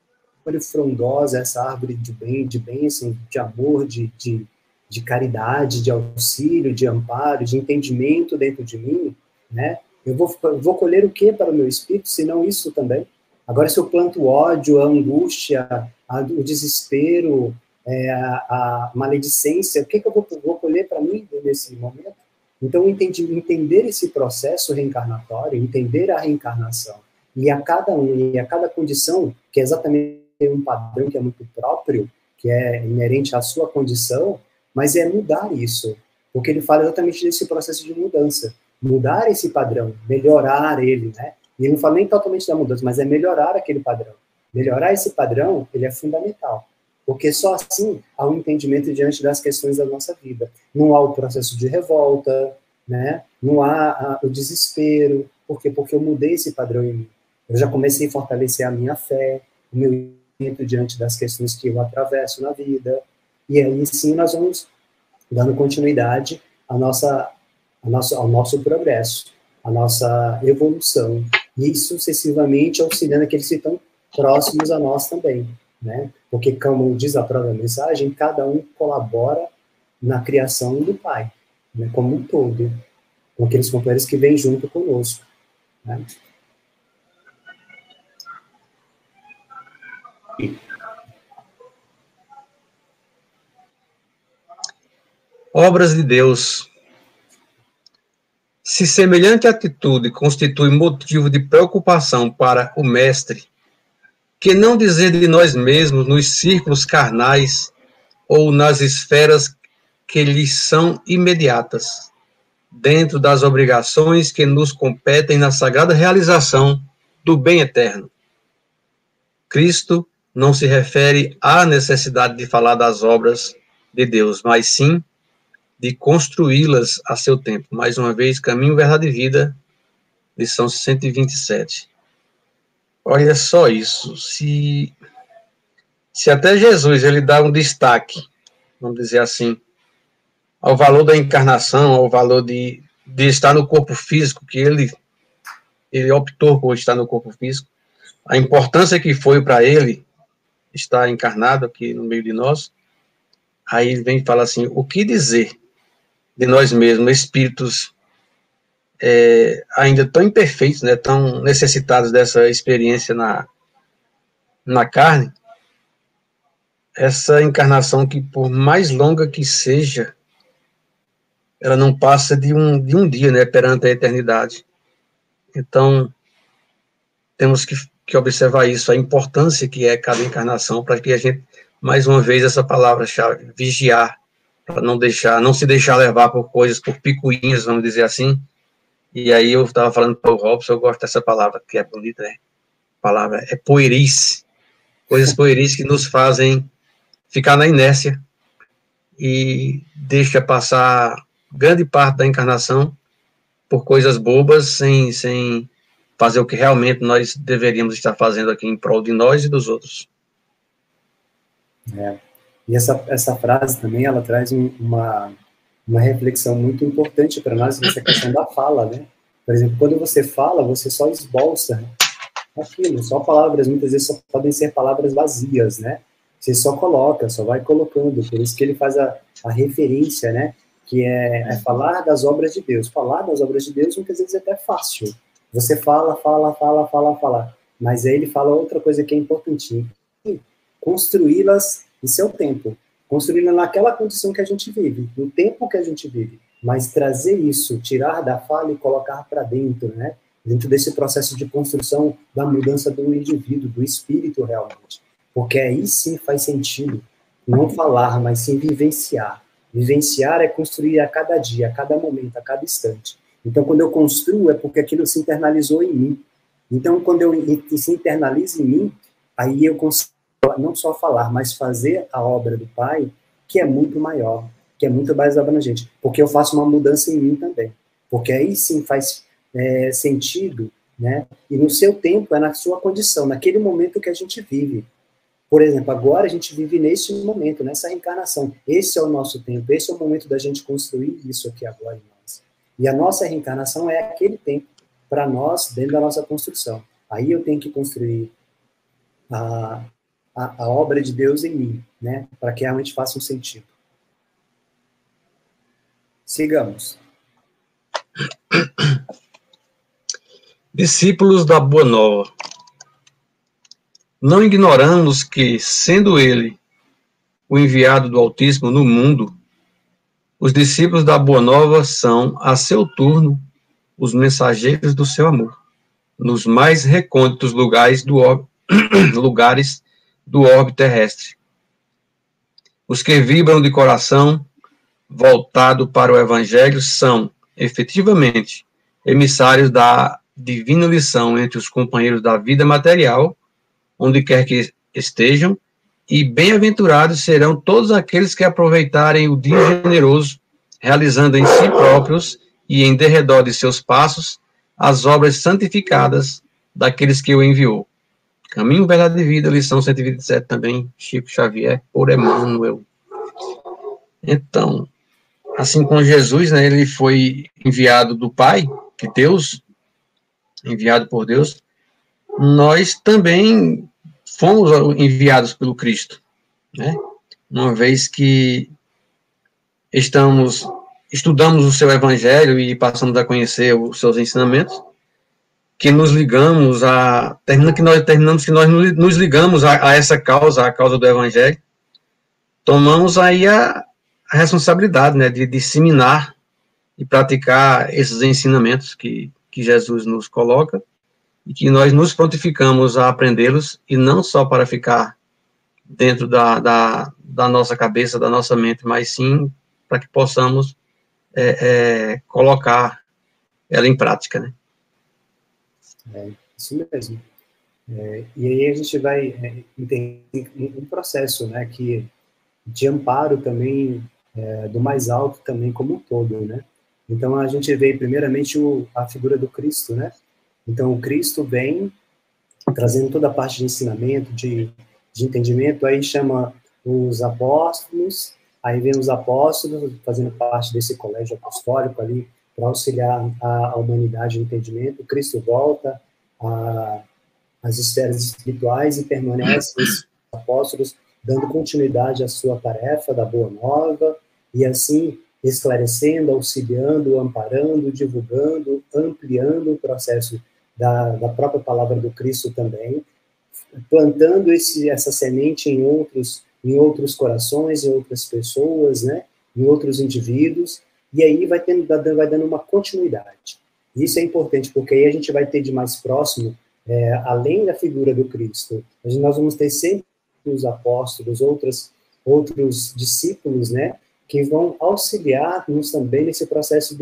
frondosa, essa árvore de bem, de bênção, de amor, de de caridade, de auxílio, de amparo, de entendimento dentro de mim, né? Eu vou colher o que para o meu espírito, se não isso também? Agora, se eu planto o ódio, a angústia, o desespero, a maledicência, o que eu vou colher para mim nesse momento? Então, entender esse processo reencarnatório, entender a reencarnação, e a cada condição, que é exatamente um padrão que é muito próprio, que é inerente à sua condição, mas é mudar isso, porque ele fala exatamente desse processo de mudança, mudar esse padrão, melhorar ele, né? E ele não fala nem totalmente da mudança, mas é melhorar aquele padrão. Melhorar esse padrão, ele é fundamental, porque só assim há um entendimento diante das questões da nossa vida. Não há o processo de revolta, né? Não há o desespero. Por quê? Porque eu mudei esse padrão em mim. Eu já comecei a fortalecer a minha fé, o meu entendimento diante das questões que eu atravesso na vida. E aí sim nós vamos dando continuidade ao nosso progresso, à nossa evolução. E sucessivamente auxiliando aqueles que estão próximos a nós também, né? Porque, como diz a própria mensagem, cada um colabora na criação do Pai, né? Como um todo, com aqueles companheiros que vêm junto conosco, né? Obras de Deus. Se semelhante atitude constitui motivo de preocupação para o Mestre, que não dizer de nós mesmos nos círculos carnais ou nas esferas que lhes são imediatas, dentro das obrigações que nos competem na sagrada realização do bem eterno. Cristo não se refere à necessidade de falar das obras de Deus, mas sim de construí-las a seu tempo. Mais uma vez, Caminho, Verdade e Vida, lição 127. Olha só isso, se até Jesus ele dá um destaque, vamos dizer assim, ao valor da encarnação, ao valor de estar no corpo físico, que ele optou por estar no corpo físico, a importância que foi para ele estar encarnado aqui no meio de nós, aí ele vem e fala assim, o que dizer de nós mesmos, espíritos ainda tão imperfeitos, né, tão necessitados dessa experiência na carne, essa encarnação que, por mais longa que seja, ela não passa de um dia, né, perante a eternidade. Então, temos que observar isso, a importância que é cada encarnação, para que a gente, mais uma vez, essa palavra-chave, vigiar, para não se deixar levar por coisas, por picuinhas, vamos dizer assim. E aí eu estava falando para o Robson, eu gosto dessa palavra, que é bonita, né? A palavra é puerice. Coisas pueris que nos fazem ficar na inércia e deixa passar grande parte da encarnação por coisas bobas, sem fazer o que realmente nós deveríamos estar fazendo aqui em prol de nós e dos outros. E essa frase também, ela traz uma reflexão muito importante para nós nessa questão da fala, né? Por exemplo, quando você fala, você só esboça aquilo, só palavras, muitas vezes só podem ser palavras vazias, né? Você só coloca, só vai colocando, por isso que ele faz a referência, né? Que é falar das obras de Deus. Falar das obras de Deus muitas vezes é até fácil. Você fala, mas aí ele fala outra coisa que é importantinha. Construí-las em seu tempo. Construí-las naquela condição que a gente vive, no tempo que a gente vive. Mas trazer isso, tirar da fala e colocar para dentro, né? Dentro desse processo de construção da mudança do indivíduo, do espírito realmente. Porque aí sim faz sentido não falar, mas sim vivenciar. Vivenciar é construir a cada dia, a cada momento, a cada instante. Então, quando eu construo, é porque aquilo se internalizou em mim. Então, quando se internaliza em mim, aí eu consigo não só falar, mas fazer a obra do Pai, que é muito maior, que é muito mais abrangente, porque eu faço uma mudança em mim também. Porque aí sim faz sentido, né? E no seu tempo, é na sua condição, naquele momento que a gente vive. Por exemplo, agora a gente vive nesse momento, nessa reencarnação. Esse é o nosso tempo, esse é o momento da gente construir isso aqui agora em nós. E a nossa reencarnação é aquele tempo para nós, dentro da nossa construção. Aí eu tenho que construir a obra de Deus em mim, né? Para que realmente faça um sentido. Sigamos. Discípulos da Boa Nova. Não ignoramos que, sendo ele o enviado do Altíssimo no mundo, os discípulos da Boa Nova são, a seu turno, os mensageiros do seu amor, nos mais recônditos lugares do orbe terrestre. Os que vibram de coração voltado para o Evangelho são, efetivamente, emissários da divina lição entre os companheiros da vida material, onde quer que estejam, e bem-aventurados serão todos aqueles que aproveitarem o dia generoso, realizando em si próprios e em derredor de seus passos as obras santificadas daqueles que o enviou. Caminho, Verdade e Vida, lição 127 também, Chico Xavier, por Emmanuel. Então, assim como Jesus, né, ele foi enviado do Pai, que Deus, enviado por Deus, nós também fomos enviados pelo Cristo, né? Uma vez que estudamos o seu Evangelho e passamos a conhecer os seus ensinamentos, que nos ligamos terminamos que nós nos ligamos a essa causa, a causa do Evangelho, tomamos aí a responsabilidade, né, de disseminar e praticar esses ensinamentos que Jesus nos coloca, e que nós nos prontificamos a aprendê-los, e não só para ficar dentro da nossa cabeça, da nossa mente, mas sim para que possamos colocar ela em prática, né? Isso mesmo. E aí a gente vai entender um processo, né, que de amparo também, do mais alto também como um todo, né? Então a gente vê primeiramente a figura do Cristo, né? Então o Cristo vem trazendo toda a parte de ensinamento, de entendimento, aí chama os apóstolos, aí vem os apóstolos fazendo parte desse colégio apostólico ali, para auxiliar a humanidade no entendimento. Cristo volta às esferas espirituais e permanece esses apóstolos dando continuidade à sua tarefa da Boa Nova, e assim esclarecendo, auxiliando, amparando, divulgando, ampliando o processo da própria palavra do Cristo também, plantando essa semente em outros corações, em outras pessoas, né, em outros indivíduos, e aí vai dando uma continuidade. Isso é importante, porque aí a gente vai ter de mais próximo, além da figura do Cristo, nós vamos ter sempre os apóstolos, outros discípulos, né, que vão auxiliar-nos também nesse processo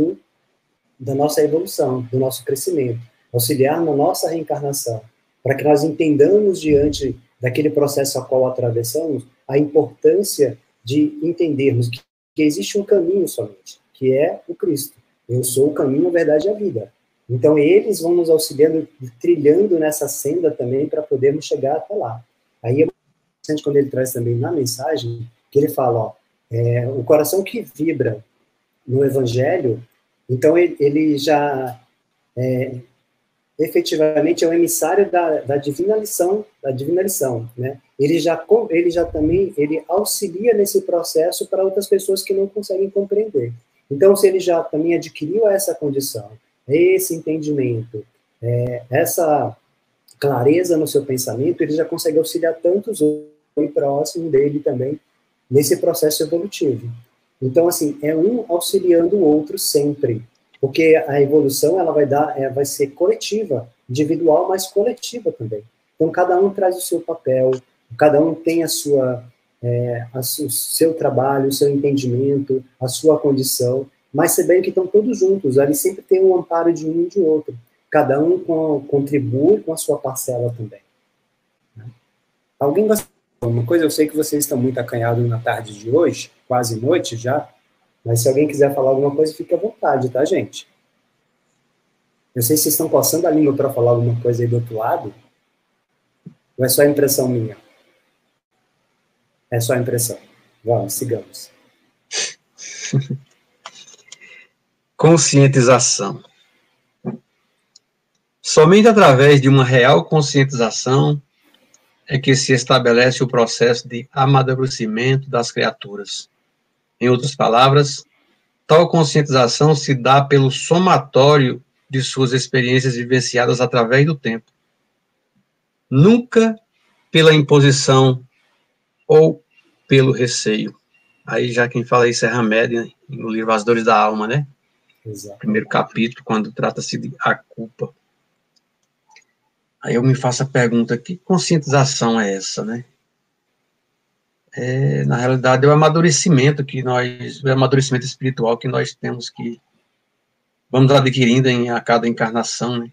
da nossa evolução, do nosso crescimento, auxiliar na nossa reencarnação, para que nós entendamos, diante daquele processo a qual atravessamos, a importância de entendermos que existe um caminho somente, que é o Cristo. Eu sou o caminho, a verdade e a vida. Então, eles vão nos auxiliando, trilhando nessa senda também, para podermos chegar até lá. Aí é interessante quando ele traz também na mensagem, que ele fala, o coração que vibra no Evangelho, então ele já efetivamente é o emissário da divina lição, né? Ele já também auxilia nesse processo para outras pessoas que não conseguem compreender. Então, se ele já também adquiriu essa condição, esse entendimento, essa clareza no seu pensamento, ele já consegue auxiliar tantos outros próximos dele também nesse processo evolutivo. Então, assim, é um auxiliando o outro sempre, porque a evolução ela vai ser coletiva, individual, mas coletiva também. Então, cada um traz o seu papel, cada um tem o seu trabalho, o seu entendimento, a sua condição, mas sabendo que estão todos juntos, ali sempre tem um amparo de um e de outro. Cada um contribui com a sua parcela também. Alguém gosta de uma coisa? Eu sei que vocês estão muito acanhados na tarde de hoje, quase noite já, mas se alguém quiser falar alguma coisa, fique à vontade, tá, gente? Eu sei se vocês estão coçando a língua para falar alguma coisa aí do outro lado, ou é só impressão minha? É só impressão. Vamos, sigamos. Conscientização. Somente através de uma real conscientização é que se estabelece o processo de amadurecimento das criaturas. Em outras palavras, Tal conscientização se dá pelo somatório de suas experiências vivenciadas através do tempo. Nunca pela imposição ou pelo receio. Aí já quem fala isso é Hamed, né, no livro As Dores da Alma, né? Exato. Primeiro capítulo, quando trata-se de a culpa. Aí eu me faço a pergunta, que conscientização é essa, né? Na realidade, é o amadurecimento espiritual que nós temos que, vamos adquirindo a cada encarnação, né?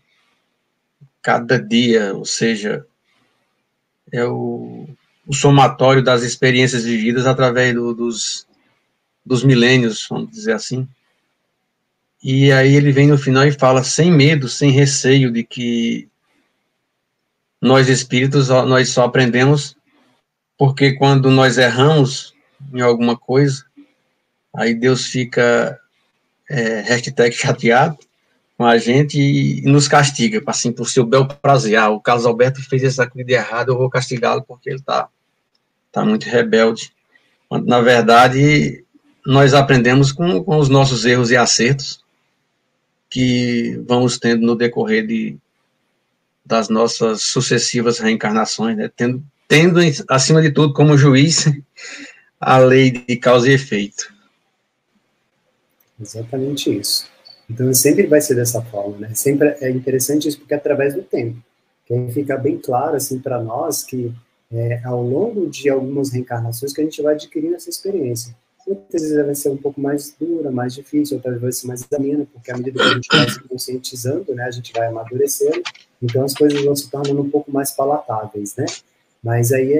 Cada dia, ou seja, é o somatório das experiências vividas através dos milênios, vamos dizer assim. E aí ele vem no final e fala, sem medo, sem receio, de que nós espíritos, nós só aprendemos porque quando nós erramos em alguma coisa, aí Deus fica, hashtag chateado com a gente e nos castiga, assim, por seu bel prazer. O Carlos Alberto fez essa coisa de errado, eu vou castigá-lo porque ele está muito rebelde. Quando, na verdade, nós aprendemos com os nossos erros e acertos que vamos tendo no decorrer das nossas sucessivas reencarnações, né? Tendo, acima de tudo, como juiz, a lei de causa e efeito. Exatamente isso. Então, sempre vai ser dessa forma, né? Sempre é interessante isso, porque é através do tempo. Que aí fica bem claro, assim, para nós, que ao longo de algumas reencarnações que a gente vai adquirindo essa experiência. Muitas vezes ela vai ser um pouco mais dura, mais difícil, outras vezes vai ser mais amena, porque à medida que a gente vai se conscientizando, né, a gente vai amadurecendo, então as coisas vão se tornando um pouco mais palatáveis, né? Mas aí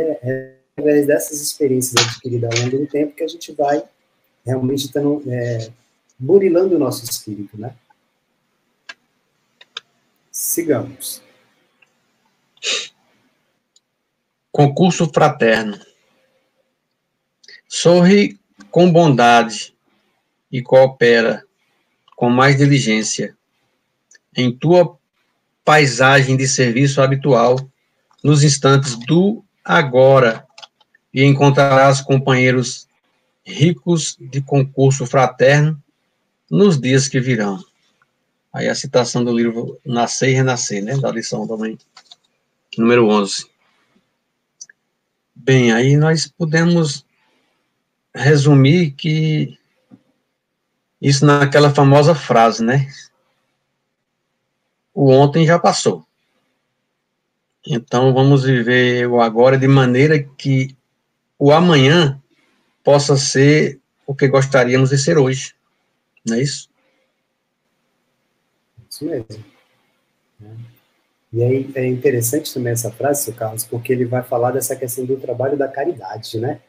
através dessas experiências adquiridas ao longo do tempo que a gente vai realmente burilando o nosso espírito, né? Sigamos. Concurso fraterno. Sorri com bondade e coopera com mais diligência em tua paisagem de serviço habitual nos instantes do agora e encontrarás companheiros ricos de concurso fraterno nos dias que virão. Aí a citação do livro Nascer e Renascer, né, da lição também, número 11. Bem, aí nós podemos resumir que isso naquela famosa frase, né? O ontem já passou. Então vamos viver o agora de maneira que o amanhã possa ser o que gostaríamos de ser hoje. Não é isso? Isso mesmo. E aí é interessante também essa frase, seu Carlos, porque ele vai falar dessa questão do trabalho da caridade, né?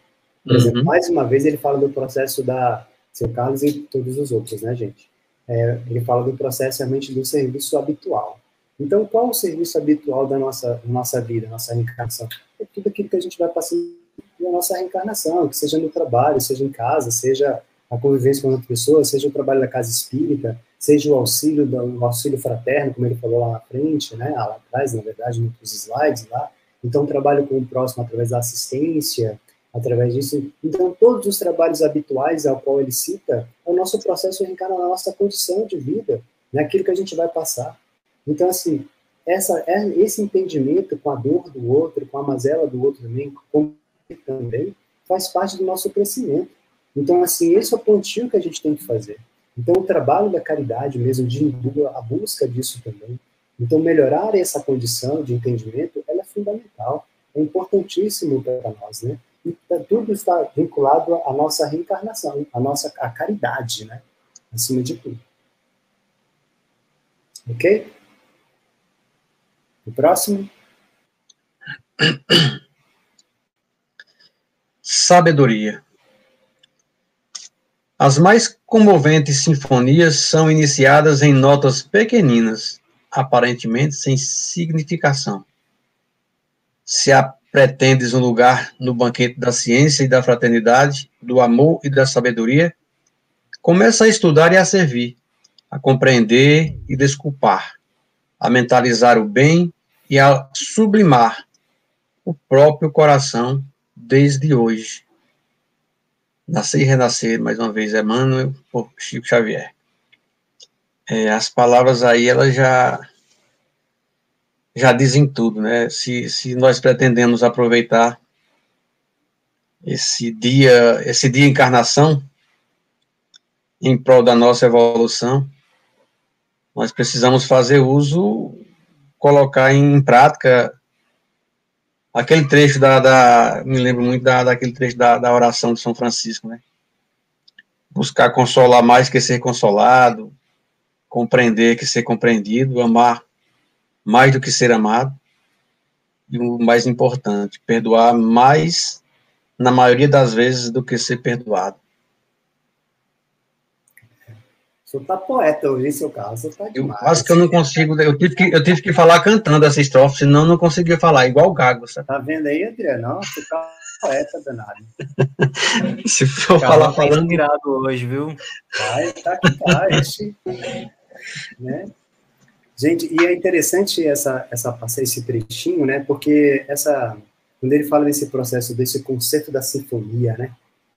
Por exemplo, mais uma vez ele fala do processo da seu Carlos e todos os outros, né, gente? Ele fala do processo realmente do serviço habitual. Então, qual o serviço habitual da nossa vida, nossa reencarnação? É tudo aquilo que a gente vai passando na nossa reencarnação, que seja no trabalho, seja em casa, seja a convivência com outra pessoa, seja o trabalho da casa espírita, seja o auxílio fraterno, como ele falou lá na frente, né, lá atrás, na verdade, nos slides lá. Então, o trabalho com o próximo através da assistência, através disso. Então, todos os trabalhos habituais ao qual ele cita é o nosso processo de reencarnar na nossa condição de vida, naquilo que a gente vai passar. Então, assim, esse entendimento com a dor do outro, com a mazela do outro também faz parte do nosso crescimento. Então, assim, esse é o pontinho que a gente tem que fazer. Então, o trabalho da caridade mesmo, a busca disso também. Então, melhorar essa condição de entendimento, ela é fundamental, é importantíssimo para nós, né? E tudo está vinculado à nossa reencarnação, à caridade, né? Acima de tudo. Ok? O próximo? Sabedoria. As mais comoventes sinfonias são iniciadas em notas pequeninas, aparentemente sem significação. Se pretendes um lugar no banquete da ciência e da fraternidade, do amor e da sabedoria, começa a estudar e a servir, a compreender e desculpar, a mentalizar o bem e a sublimar o próprio coração desde hoje. Nascer e Renascer, mais uma vez, Emmanuel, por Chico Xavier. As palavras aí, elas já dizem tudo, né? Se nós pretendemos aproveitar esse dia encarnação, em prol da nossa evolução, nós precisamos fazer uso, colocar em prática aquele trecho me lembro muito daquele trecho da oração de São Francisco, né? Buscar consolar mais que ser consolado, compreender que ser compreendido, amar mais do que ser amado, e o mais importante, perdoar mais, na maioria das vezes, do que ser perdoado. O senhor tá poeta hoje, seu Carlos, você tá demais. Quase que eu não consigo, eu tive que falar cantando essa estrofe, senão eu não conseguia falar, igual o Gago, sabe? Tá vendo aí, Adriano? Você tá poeta, danado. Se for falar falando... inspirado hoje, viu? Vai, tá que tá, né? Gente, e é interessante esse trechinho, né? Porque quando ele fala desse processo, desse concerto da sinfonia, né?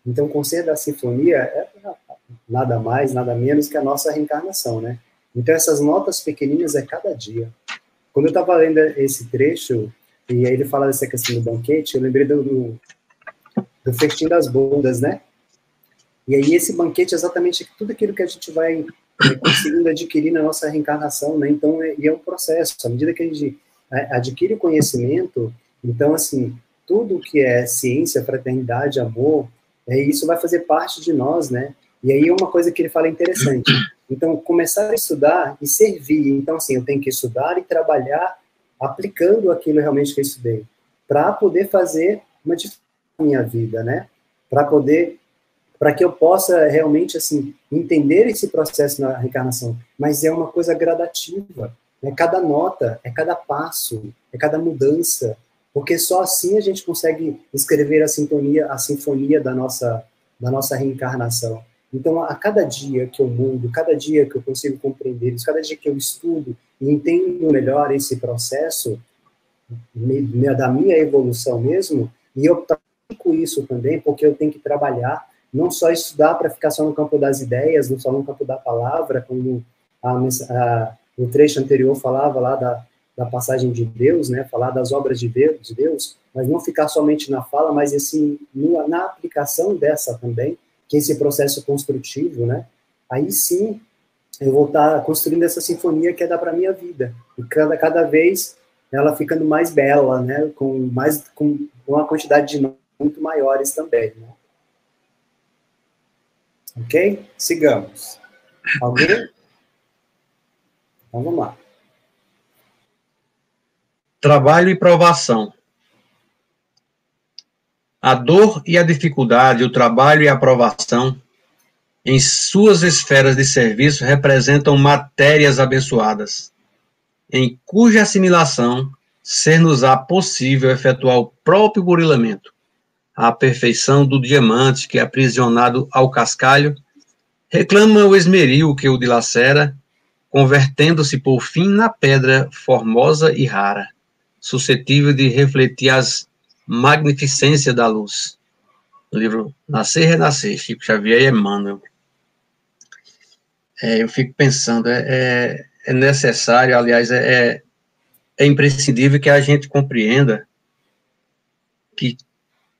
Então, o concerto da sinfonia é nada mais, nada menos que a nossa reencarnação, né? Então, essas notas pequeninas é cada dia. Quando eu estava lendo esse trecho, e aí ele fala dessa questão do banquete, eu lembrei do festim das bodas, né? E aí esse banquete é exatamente tudo aquilo que a gente vai conseguindo adquirir na nossa reencarnação, né? Então, é um processo. À medida que a gente adquire conhecimento, então, assim, tudo que é ciência, fraternidade, amor, isso vai fazer parte de nós, né? E aí uma coisa que ele fala interessante. Então, começar a estudar e servir. Então, assim, eu tenho que estudar e trabalhar aplicando aquilo realmente que eu estudei, para poder fazer uma diferença na minha vida, né? Para que eu possa realmente, assim, entender esse processo na reencarnação. Mas é uma coisa gradativa. É cada nota, é cada passo, é cada mudança. Porque só assim a gente consegue escrever a sinfonia da nossa reencarnação. Então, a cada dia que eu mudo, cada dia que eu consigo compreender isso, cada dia que eu estudo e entendo melhor esse processo da minha evolução mesmo, e eu pratico isso também, porque eu tenho que trabalhar, não só estudar para ficar só no campo das ideias, não só no campo da palavra, como o trecho anterior falava lá da passagem de Deus, né, falar das obras de Deus, mas não ficar somente na fala, mas assim, na aplicação dessa também, que é esse processo construtivo, né, aí sim eu vou estar construindo essa sinfonia que é da para minha vida, e cada vez ela ficando mais bela, né, com uma quantidade de notas muito maiores também, né. Ok? Sigamos. Alguém? Então vamos lá. Trabalho e provação. A dor e a dificuldade, o trabalho e a provação, em suas esferas de serviço, representam matérias abençoadas, em cuja assimilação ser-nos-á possível efetuar o próprio burilamento, a perfeição do diamante que, aprisionado ao cascalho, reclama o esmeril que o dilacera, convertendo-se por fim na pedra formosa e rara, suscetível de refletir as magnificências da luz. O livro Nascer e Renascer, Chico Xavier e Emmanuel. Eu fico pensando, é necessário, aliás, é imprescindível que a gente compreenda que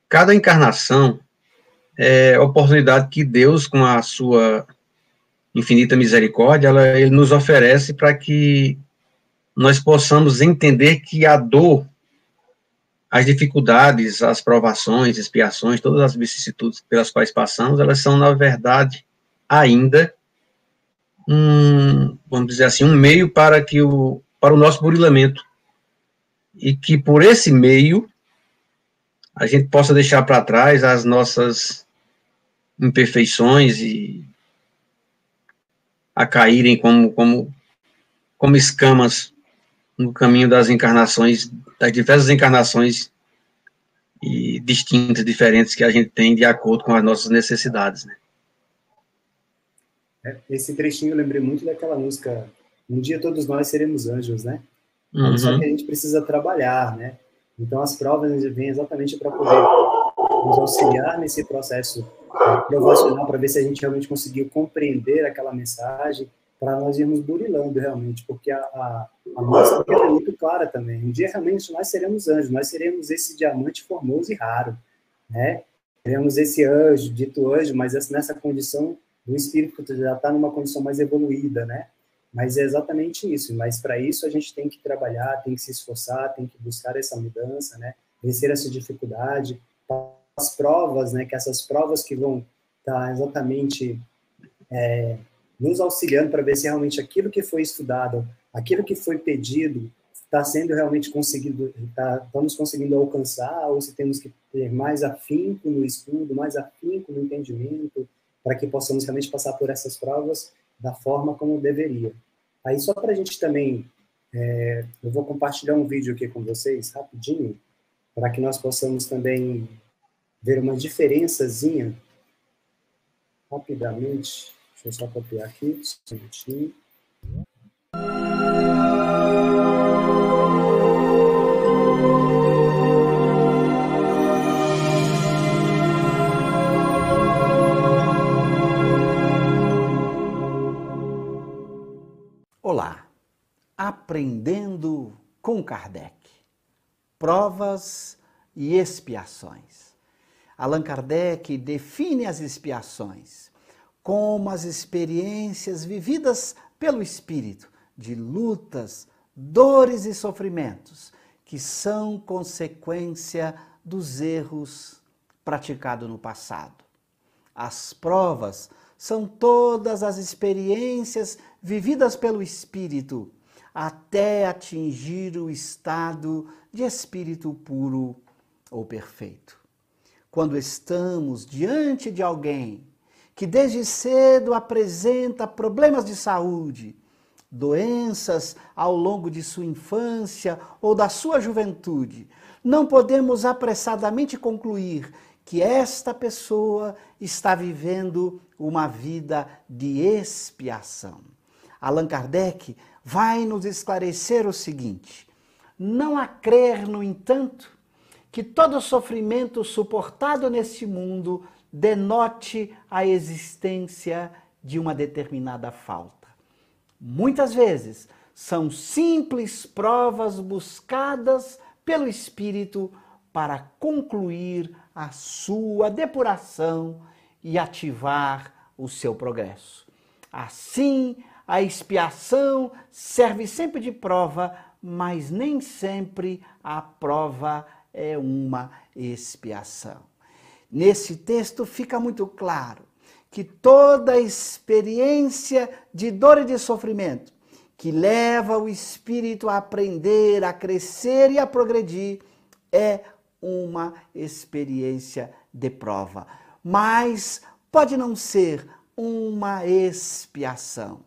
cada encarnação é a oportunidade que Deus, com a sua infinita misericórdia, ele nos oferece para que nós possamos entender que a dor, as dificuldades, as provações, expiações, todas as vicissitudes pelas quais passamos, elas são, na verdade, ainda vamos dizer assim, um meio para o nosso burilamento. E que por esse meio a gente possa deixar para trás as nossas imperfeições e a caírem como escamas no caminho das encarnações, das diversas encarnações e distintas, diferentes que a gente tem de acordo com as nossas necessidades, né? Esse trechinho eu lembrei muito daquela música Um Dia Todos Nós Seremos Anjos, né? Uhum. Só que a gente precisa trabalhar, né? Então as provas vêm exatamente para poder nos auxiliar nesse processo provacional para ver se a gente realmente conseguiu compreender aquela mensagem, para nós irmos burilando realmente, porque a nossa vida é muito clara também. Um dia realmente nós seremos anjos, nós seremos esse diamante formoso e raro, né? Seremos esse anjo, dito anjo, mas nessa condição do espírito que já está numa condição mais evoluída, né? Mas é exatamente isso. Mas para isso a gente tem que trabalhar, tem que se esforçar, tem que buscar essa mudança, né? Vencer essa dificuldade, as provas, né? Que essas provas que vão estar exatamente nos auxiliando para ver se realmente aquilo que foi estudado, aquilo que foi pedido, está sendo realmente conseguido, estamos conseguindo alcançar, ou se temos que ter mais afinco no estudo, mais afinco no entendimento, para que possamos realmente passar por essas provas da forma como deveria. Aí, só para a gente também, eu vou compartilhar um vídeo aqui com vocês, rapidinho, para que nós possamos também ver uma diferençazinha, rapidamente. Deixa eu só copiar aqui, só um minutinho. Olá, aprendendo com Kardec, provas e expiações. Allan Kardec define as expiações como as experiências vividas pelo espírito de lutas, dores e sofrimentos que são consequência dos erros praticados no passado. As provas são todas as experiências vividas pelo espírito até atingir o estado de espírito puro ou perfeito. Quando estamos diante de alguém que desde cedo apresenta problemas de saúde, doenças ao longo de sua infância ou da sua juventude, não podemos apressadamente concluir que esta pessoa está vivendo uma vida de expiação. Allan Kardec vai nos esclarecer o seguinte: não há crer, no entanto, que todo sofrimento suportado neste mundo denote a existência de uma determinada falta. Muitas vezes são simples provas buscadas pelo espírito para concluir a sua depuração e ativar o seu progresso. Assim, a expiação serve sempre de prova, mas nem sempre a prova é uma expiação. Nesse texto fica muito claro que toda experiência de dor e de sofrimento que leva o espírito a aprender, a crescer e a progredir é uma experiência de prova, mas pode não ser uma expiação.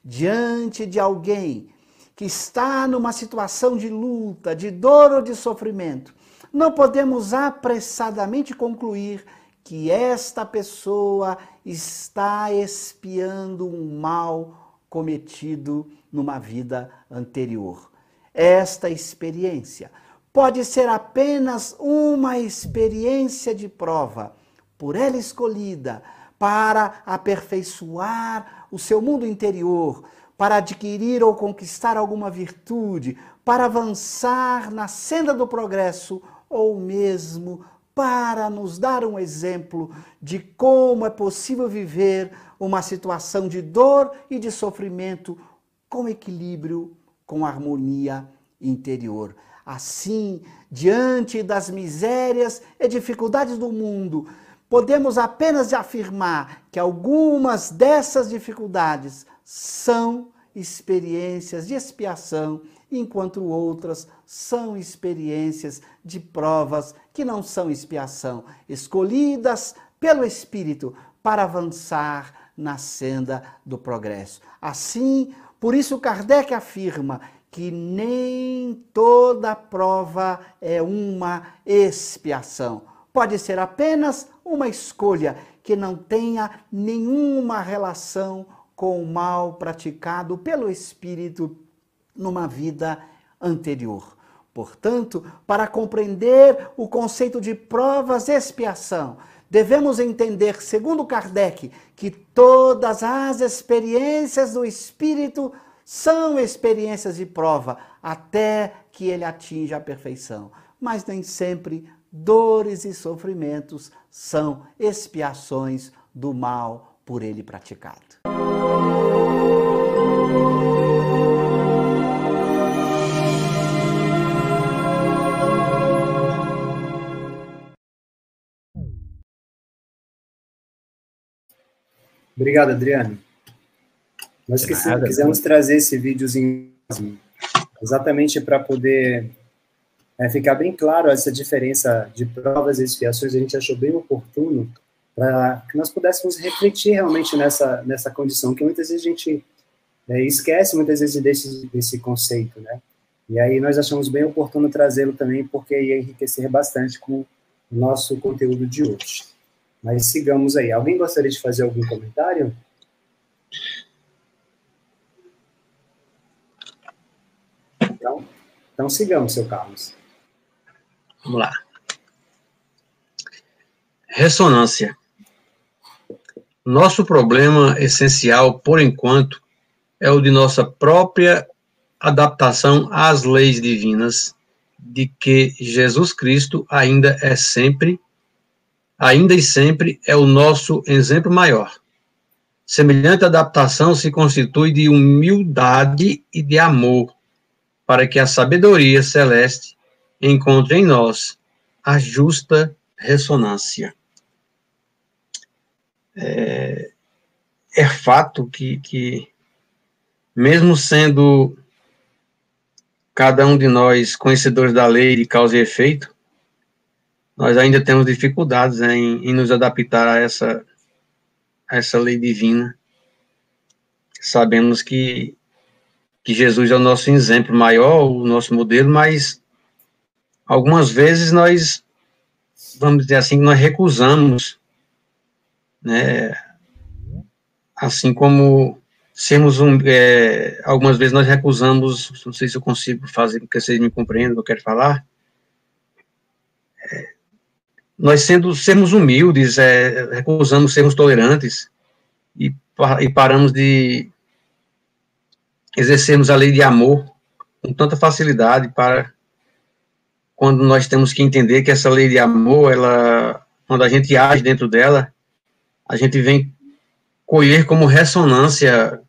Diante de alguém que está numa situação de luta, de dor ou de sofrimento, não podemos apressadamente concluir que esta pessoa está expiando um mal cometido numa vida anterior. Esta experiência pode ser apenas uma experiência de prova, por ela escolhida, para aperfeiçoar o seu mundo interior, para adquirir ou conquistar alguma virtude, para avançar na senda do progresso, ou mesmo para nos dar um exemplo de como é possível viver uma situação de dor e de sofrimento com equilíbrio, com harmonia interior. Assim, diante das misérias e dificuldades do mundo, podemos apenas afirmar que algumas dessas dificuldades são experiências de expiação, enquanto outras são experiências de provas que não são expiação, escolhidas pelo Espírito para avançar na senda do progresso. Assim, por isso Kardec afirma que nem toda prova é uma expiação. Pode ser apenas uma escolha que não tenha nenhuma relação com o mal praticado pelo Espírito numa vida anterior. Portanto, para compreender o conceito de provas e expiação, Devemos entender, segundo Kardec, que todas as experiências do espírito são experiências de prova, até que ele atinja a perfeição. Mas nem sempre dores e sofrimentos são expiações do mal por ele praticado. Obrigado, Adriano. Nós quisemos trazer esse videozinho exatamente para poder ficar bem claro essa diferença de provas e expiações. A gente achou bem oportuno para que nós pudéssemos refletir realmente nessa condição, que muitas vezes a gente esquece, muitas vezes, desse conceito, né? E aí nós achamos bem oportuno trazê-lo também, porque ia enriquecer bastante com o nosso conteúdo de hoje. Mas sigamos aí. Alguém gostaria de fazer algum comentário? Então sigamos, seu Carlos. Vamos lá. Ressonância. Nosso problema essencial, por enquanto, é o de nossa própria adaptação às leis divinas, de que Jesus Cristo ainda e sempre é o nosso exemplo maior. Semelhante adaptação se constitui de humildade e de amor, para que a sabedoria celeste encontre em nós a justa ressonância. É fato que, mesmo sendo cada um de nós conhecedores da lei de causa e efeito, nós ainda temos dificuldades em nos adaptar a essa lei divina. Sabemos que Jesus é o nosso exemplo maior, o nosso modelo, mas algumas vezes nós, vamos dizer assim, nós recusamos, né? Assim como algumas vezes nós recusamos, não sei se eu consigo fazer com que vocês me compreendam o que eu quero falar, nós sermos humildes, recusamos sermos tolerantes e paramos de exercermos a lei de amor com tanta facilidade, para quando nós temos que entender que essa lei de amor, quando a gente age dentro dela, a gente vem colher como ressonância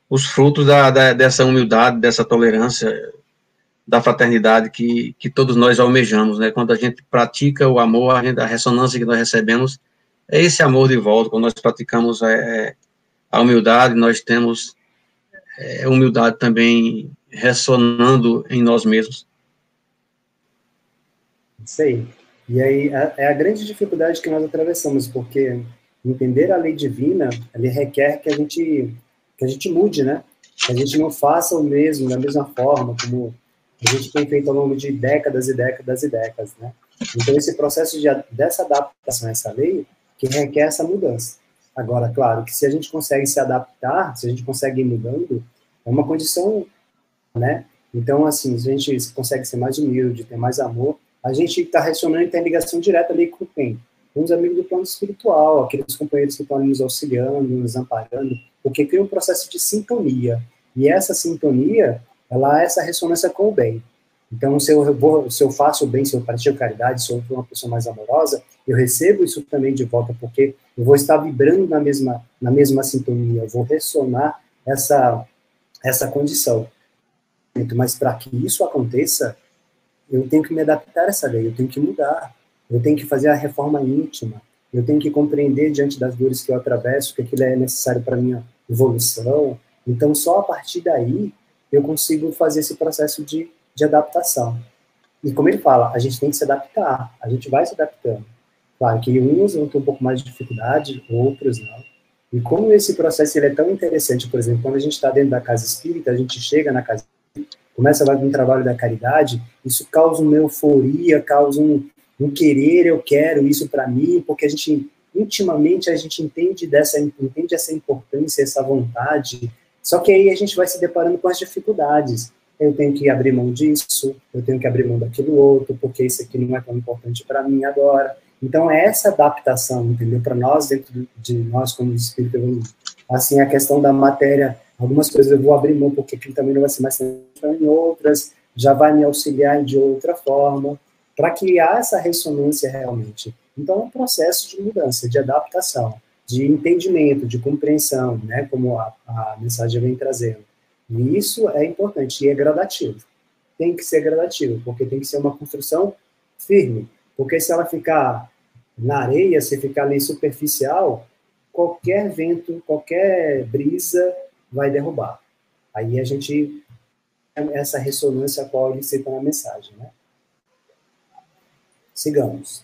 os frutos dessa humildade, dessa tolerância, da fraternidade que todos nós almejamos, né? Quando a gente pratica o amor, a ressonância que nós recebemos é esse amor de volta. Quando nós praticamos a humildade, nós temos humildade também ressonando em nós mesmos. Isso aí. E aí é a grande dificuldade que nós atravessamos, porque entender a lei divina, ele requer que a gente mude, né? Que a gente não faça o mesmo, da mesma forma, como a gente tem feito ao longo de décadas e décadas e décadas, né? Então, esse processo dessa adaptação a essa lei, que requer essa mudança. Agora, claro, que se a gente consegue se adaptar, se a gente consegue ir mudando, é uma condição, né? Então, assim, se a gente consegue ser mais humilde, ter mais amor, a gente está ressonando e tem ligação direta ali com quem? Com os amigos do plano espiritual, aqueles companheiros que estão nos auxiliando, nos amparando, porque cria um processo de sintonia. E essa sintonia, ela é essa ressonância com o bem. Então, se eu faço o bem, se eu pratico caridade, se eu sou uma pessoa mais amorosa, eu recebo isso também de volta, porque eu vou estar vibrando na mesma sintonia, eu vou ressonar essa condição. Mas para que isso aconteça, eu tenho que me adaptar a essa lei, eu tenho que mudar, eu tenho que fazer a reforma íntima, eu tenho que compreender diante das dores que eu atravesso, que aquilo é necessário para a minha evolução. Então, só a partir daí, eu consigo fazer esse processo de adaptação. E como ele fala, a gente tem que se adaptar, a gente vai se adaptando. Claro que uns vão ter um pouco mais de dificuldade, outros não. E como esse processo ele é tão interessante, por exemplo, quando a gente está dentro da casa espírita, a gente chega na casa espírita, começa a fazer um trabalho da caridade, isso causa uma euforia, causa um querer, eu quero isso para mim, porque a gente, intimamente, a gente entende essa importância, essa vontade, só que aí a gente vai se deparando com as dificuldades. Eu tenho que abrir mão disso, eu tenho que abrir mão daquilo outro, porque isso aqui não é tão importante para mim agora. Então, é essa adaptação, entendeu? Para nós, dentro de nós, como espírito evoluído. Assim, a questão da matéria, algumas coisas eu vou abrir mão, porque aquilo também não vai ser mais em outras, já vai me auxiliar de outra forma, para criar essa ressonância realmente. Então, é um processo de mudança, de adaptação, de entendimento, de compreensão, né? Como a mensagem vem trazendo. E isso é importante, e é gradativo. Tem que ser gradativo, porque tem que ser uma construção firme. Porque se ela ficar na areia, se ficar ali superficial, qualquer vento, qualquer brisa vai derrubar. Aí a gente essa ressonância a qual ele cita na mensagem, né? Sigamos.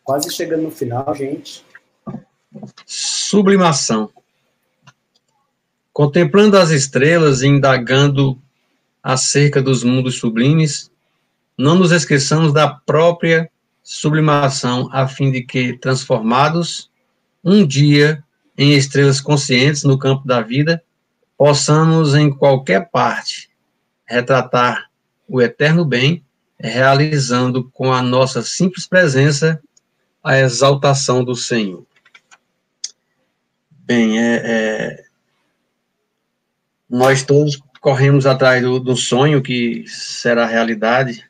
Quase chegando no final, gente. Sublimação. Contemplando as estrelas e indagando acerca dos mundos sublimes, não nos esqueçamos da própria sublimação, a fim de que, transformados um dia em estrelas conscientes no campo da vida, possamos, em qualquer parte, retratar o eterno bem, realizando com a nossa simples presença a exaltação do Senhor. Bem, nós todos corremos atrás do sonho que será realidade.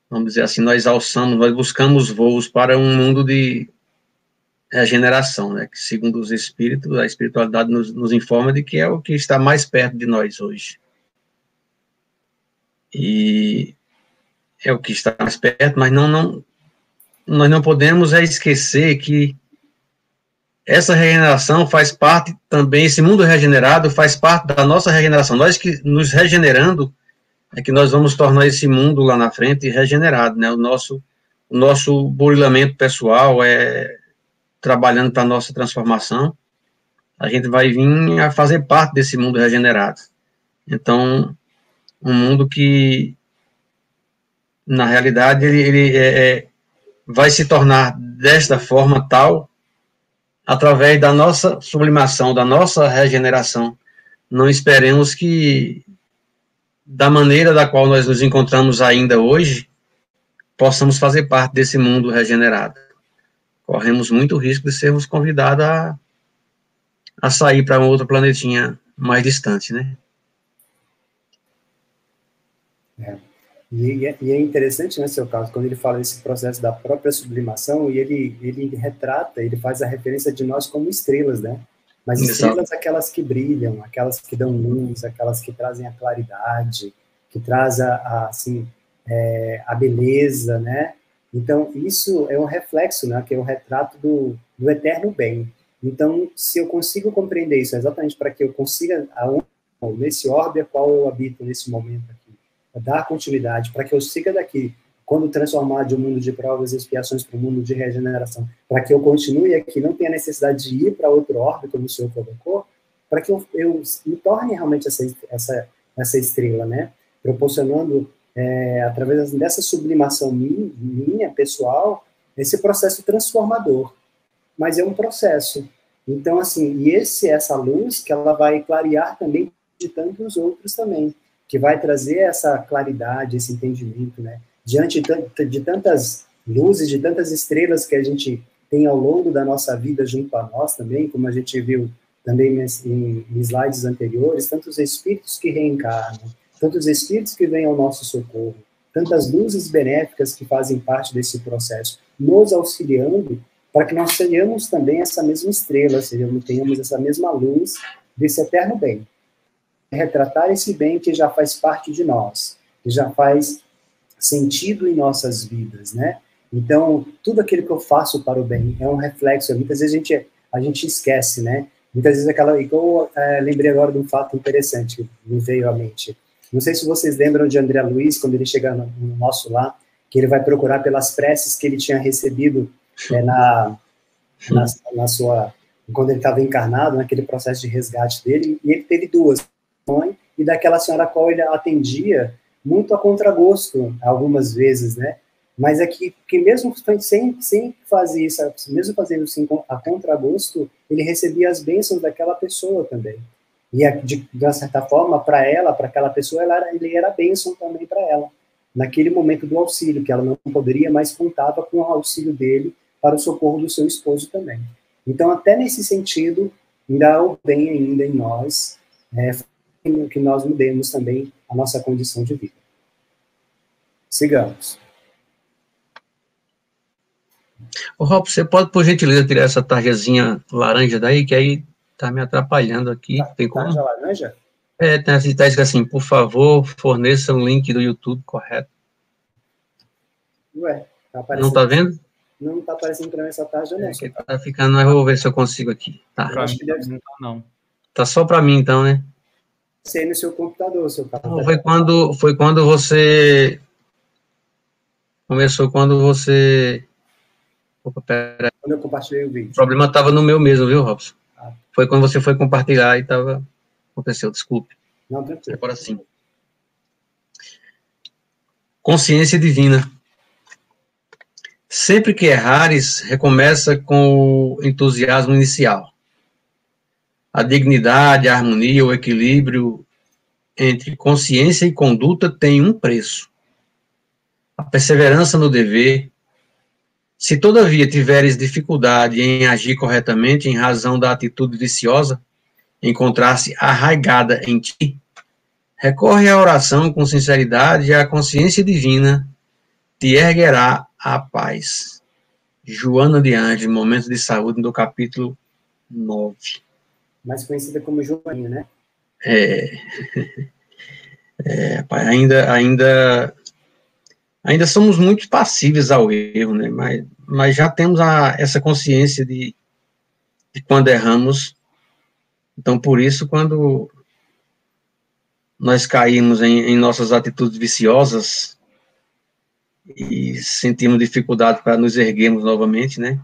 Vamos dizer assim, nós alçamos, nós buscamos voos para um mundo de regeneração, né? Que, segundo os espíritos, a espiritualidade nos informa de que é o que está mais perto de nós hoje. E é o que está mais perto, mas nós não podemos esquecer que essa regeneração faz parte também, esse mundo regenerado faz parte da nossa regeneração. Nós que nos regenerando é que nós vamos tornar esse mundo lá na frente regenerado, né? O nosso burilamento pessoal trabalhando para a nossa transformação, a gente vai vir a fazer parte desse mundo regenerado. Então, um mundo que, na realidade, ele vai se tornar desta forma tal, através da nossa sublimação, da nossa regeneração. Não esperemos que, da maneira da qual nós nos encontramos ainda hoje, possamos fazer parte desse mundo regenerado. Corremos muito risco de sermos convidados a sair para um outro planetinha mais distante, né? E é interessante, né, seu caso, quando ele fala desse processo da própria sublimação, e ele retrata, ele faz a referência de nós como estrelas, né? Mas estrelas, aquelas que brilham, aquelas que dão luz, aquelas que trazem a claridade, que traz a beleza, né? Então, isso é um reflexo, né, que é o retrato do eterno bem. Então, se eu consigo compreender isso, exatamente para que eu consiga, nesse orbe a qual eu habito nesse momento aqui, dar continuidade, para que eu siga daqui, quando transformar de um mundo de provas e expiações para um mundo de regeneração, para que eu continue aqui, não tenha necessidade de ir para outro orbe, como o senhor colocou, para que eu me torne realmente essa estrela, né? Proporcionando, através dessa sublimação minha, pessoal, esse processo transformador. Mas é um processo. Então, assim, e essa luz que ela vai clarear também de tantos outros também, que vai trazer essa claridade, esse entendimento, né? Diante de tantas luzes, de tantas estrelas que a gente tem ao longo da nossa vida junto a nós também, como a gente viu também em slides anteriores, tantos espíritos que reencarnam, tantos espíritos que vêm ao nosso socorro, tantas luzes benéficas que fazem parte desse processo, nos auxiliando para que nós tenhamos também essa mesma estrela, tenhamos essa mesma luz desse eterno bem. Retratar esse bem que já faz parte de nós, que já faz sentido em nossas vidas, né? Então, tudo aquilo que eu faço para o bem é um reflexo. Muitas vezes a gente esquece, né? Muitas vezes lembrei agora de um fato interessante que me veio à mente. Não sei se vocês lembram de André Luiz, quando ele chega no nosso lar, que ele vai procurar pelas preces que ele tinha recebido quando ele estava encarnado, naquele processo de resgate dele, e ele teve duas, e daquela senhora a qual ele atendia muito a contragosto, algumas vezes, né? Mas é que mesmo sem fazer isso, mesmo fazendo assim a contragosto, ele recebia as bênçãos daquela pessoa também. E de uma certa forma, para aquela pessoa, ele era bênção também para ela. naquele momento do auxílio, que ela não poderia, mas contava com o auxílio dele para o socorro do seu esposo também. Então, até nesse sentido, ainda há o bem ainda em nós, que nós mudemos também a nossa condição de vida. Sigamos. Ô, Rob, você pode, por gentileza, tirar essa tarjazinha laranja daí, que aí tá me atrapalhando aqui. Tem como? Tarja laranja? Tá escrito assim, por favor, forneça um link do YouTube correto. Ué, tá aparecendo. Não tá vendo? Não tá aparecendo para mim essa tarja, não. Tá ficando, mas eu vou ver se eu consigo aqui. Tá. Pra mim deve... não. Tá só para mim, então, né? Sei no seu computador, seu carro. Não, foi quando você... Começou quando você... Opa, pera. Quando eu compartilhei o vídeo. O problema estava no meu mesmo, viu, Robson? Foi quando você foi compartilhar e tava... Aconteceu, desculpe. Não, tranquilo. Agora sim. Consciência divina. Sempre que errares, recomeça com o entusiasmo inicial. A dignidade, a harmonia, o equilíbrio entre consciência e conduta tem um preço. A perseverança no dever. Se todavia tiveres dificuldade em agir corretamente em razão da atitude viciosa, encontrar-se arraigada em ti, recorre à oração com sinceridade e a consciência divina te erguerá a paz. Joana de Ângeles, Momento de Saúde, do capítulo 9. Mais conhecida como Joaninha, né? Pai, ainda somos muito passíveis ao erro, né? Mas já temos essa consciência de quando erramos. Então, por isso, quando nós caímos em nossas atitudes viciosas e sentimos dificuldade para nos erguermos novamente, né?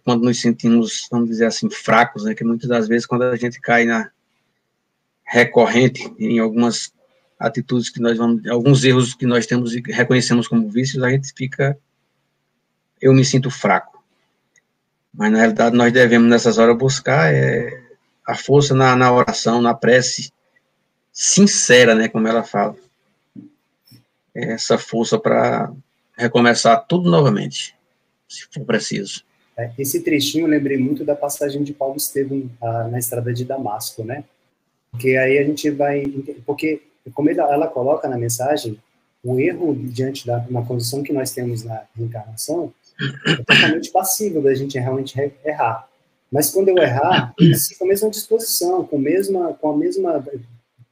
Quando nos sentimos, vamos dizer assim, fracos, né? Que muitas das vezes, quando a gente cai recorrente em algumas atitudes que nós vamos, alguns erros que nós temos e reconhecemos como vícios, a gente fica, eu me sinto fraco. Mas, na realidade, nós devemos, nessas horas, buscar a força na oração, na prece sincera, né, como ela fala. Essa força para recomeçar tudo novamente, se for preciso. Esse trechinho eu lembrei muito da passagem de Paulo Estevão na estrada de Damasco, né? Porque aí a gente vai... Porque, como ela coloca na mensagem, o erro diante da uma condição que nós temos na reencarnação é totalmente passível da gente realmente errar. Mas quando eu errar, com a mesma disposição, com a mesma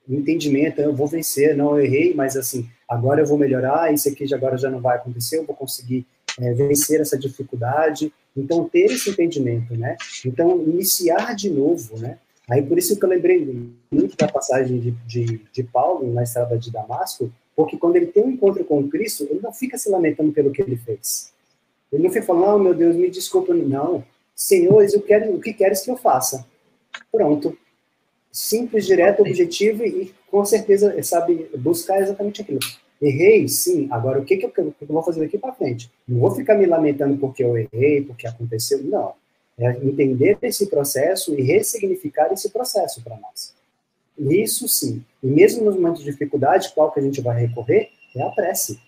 entendimento, eu vou vencer, não, eu errei, mas assim, agora eu vou melhorar, isso aqui agora já não vai acontecer, eu vou conseguir vencer essa dificuldade. Então, ter esse entendimento, né? Então, iniciar de novo, né? Aí, por isso que eu lembrei muito da passagem de Paulo na estrada de Damasco, porque quando ele tem um encontro com Cristo, ele não fica se lamentando pelo que ele fez. Ele não fica falando, meu Deus, me desculpa. Não. Senhor, o que queres que eu faça? Pronto. Simples, direto, objetivo e, com certeza, sabe, buscar exatamente aquilo. Errei, sim. Agora, o que eu vou fazer daqui para frente? Não vou ficar me lamentando porque eu errei, porque aconteceu. Não. É entender esse processo e ressignificar esse processo para nós. Isso sim. E mesmo nos momentos de dificuldade, qual que a gente vai recorrer? É a prece.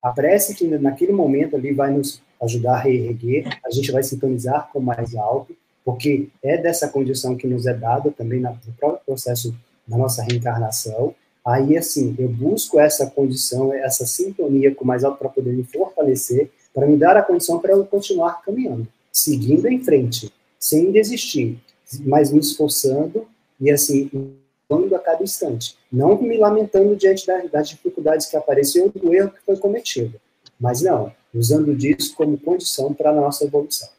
A prece que naquele momento ali vai nos ajudar a reerguer, a gente vai sintonizar com o mais alto, porque é dessa condição que nos é dada também no próprio processo da nossa reencarnação. Aí, assim, eu busco essa condição, essa sintonia com o mais alto para poder me fortalecer, para me dar a condição para eu continuar caminhando, seguindo em frente, sem desistir, mas me esforçando e, assim, lutando a cada instante. Não me lamentando diante das dificuldades que apareceram, do erro que foi cometido. Mas não, usando disso como condição para a nossa evolução.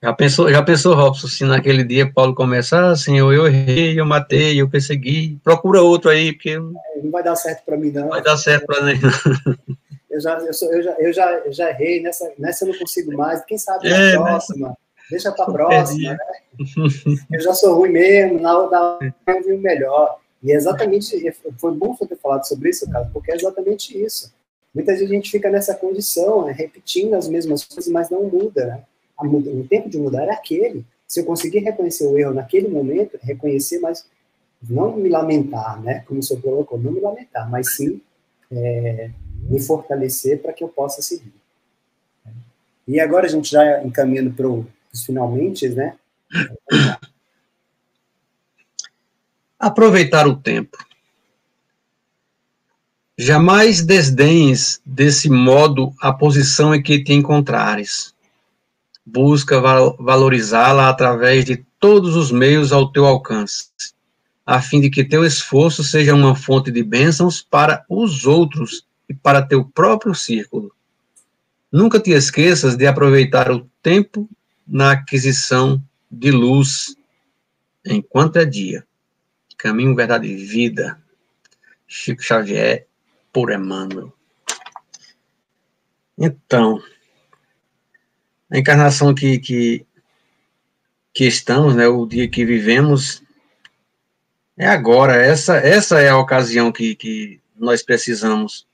Já pensou, Robson, se naquele dia Paulo começar, Senhor, eu errei, eu matei, eu persegui, procura outro aí, porque... Não vai dar certo para mim, não. Não vai dar certo para mim, Eu já errei, nessa eu não consigo mais, quem sabe na próxima, deixa para a próxima, né? Eu já sou ruim mesmo, na hora eu vi o melhor. E exatamente, foi bom você ter falado sobre isso, cara, porque é exatamente isso. Muitas vezes a gente fica nessa condição, repetindo as mesmas coisas, mas não muda, né? O tempo de mudar é aquele. Se eu conseguir reconhecer o erro naquele momento, reconhecer, mas não me lamentar, né? Como o senhor colocou, não me lamentar, mas sim me fortalecer para que eu possa seguir. E agora a gente já encaminhando para os finalmente, né? Aproveitar o tempo. Jamais desdenhes desse modo a posição em que te encontrares. Busca valorizá-la através de todos os meios ao teu alcance, a fim de que teu esforço seja uma fonte de bênçãos para os outros e para teu próprio círculo. Nunca te esqueças de aproveitar o tempo na aquisição de luz, enquanto é dia. Caminho, verdade e vida. Chico Xavier, por Emmanuel. Então, a encarnação que estamos, né, o dia que vivemos, é agora. Essa é a ocasião que nós precisamos.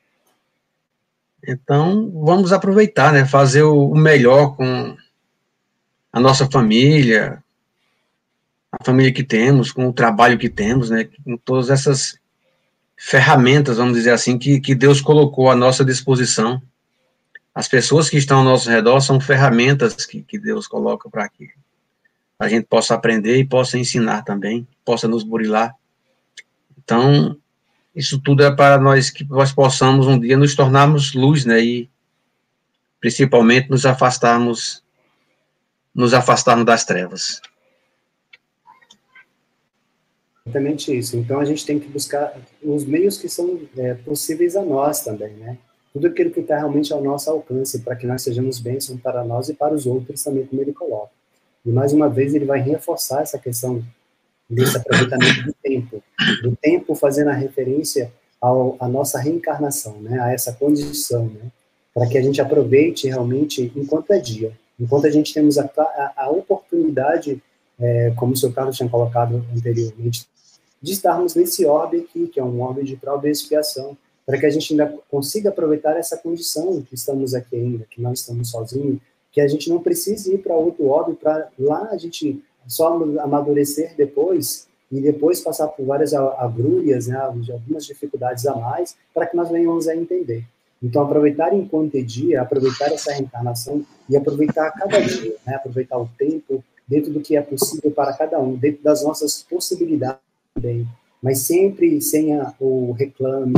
Então, vamos aproveitar, né, fazer o melhor com a nossa família, a família que temos, com o trabalho que temos, né, com todas essas ferramentas, vamos dizer assim, que Deus colocou à nossa disposição. As pessoas que estão ao nosso redor são ferramentas que Deus coloca para que a gente possa aprender e possa ensinar também, possa nos burilar. Então, isso tudo é para nós que nós possamos um dia nos tornarmos luz, né, e principalmente nos afastarmos das trevas. Exatamente isso. Então, a gente tem que buscar os meios que são possíveis a nós também, né? Tudo aquilo que está realmente ao nosso alcance, para que nós sejamos bênçãos para nós e para os outros também, como ele coloca. E, mais uma vez, ele vai reforçar essa questão desse aproveitamento do tempo fazendo a referência à nossa reencarnação, né? A essa condição, né? Para que a gente aproveite realmente enquanto é dia, enquanto a gente temos a oportunidade, como o Sr. Carlos tinha colocado anteriormente, de estarmos nesse orbe aqui, que é um orbe de prova e expiação, para que a gente ainda consiga aproveitar essa condição que estamos aqui ainda, que nós estamos sozinhos, que a gente não precise ir para outro orbe, para lá a gente só amadurecer depois, e depois passar por várias agrulhas, né, algumas dificuldades a mais, para que nós venhamos a entender. Então, aproveitar enquanto é dia, aproveitar essa reencarnação e aproveitar cada dia, né, aproveitar o tempo dentro do que é possível para cada um, dentro das nossas possibilidades também, mas sempre sem o reclame,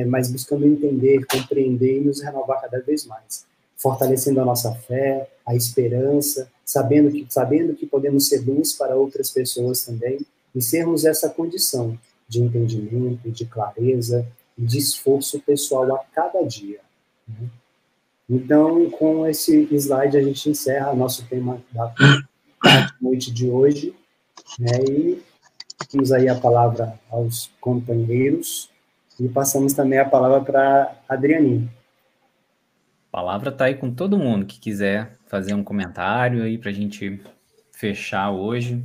mas buscando entender, compreender e nos renovar cada vez mais, fortalecendo a nossa fé, a esperança, sabendo que podemos ser luz para outras pessoas também, e sermos essa condição de entendimento, de clareza e de esforço pessoal a cada dia, né? Então, com esse slide, a gente encerra nosso tema da noite de hoje, né? E temos aí a palavra aos companheiros e passamos também a palavra para Adrianinho. A palavra está aí com todo mundo que quiser fazer um comentário aí para a gente fechar hoje.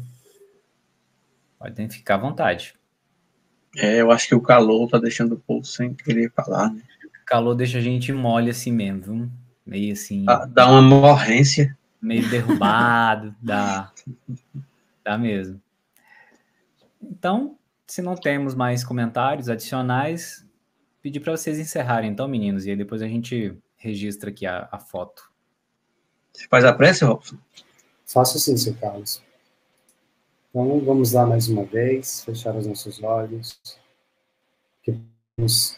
Podem ficar à vontade. Eu acho que o calor está deixando o povo sem querer falar, né? O calor deixa a gente mole assim mesmo, viu? Meio assim... Dá uma morrência. Meio derrubado, dá mesmo. Então, se não temos mais comentários adicionais, pedir para vocês encerrarem então, meninos, e aí depois a gente registra aqui a foto. Você faz a prece, Robson? Faço sim, Sr. Carlos. Então, vamos lá mais uma vez, fechar os nossos olhos, que vamos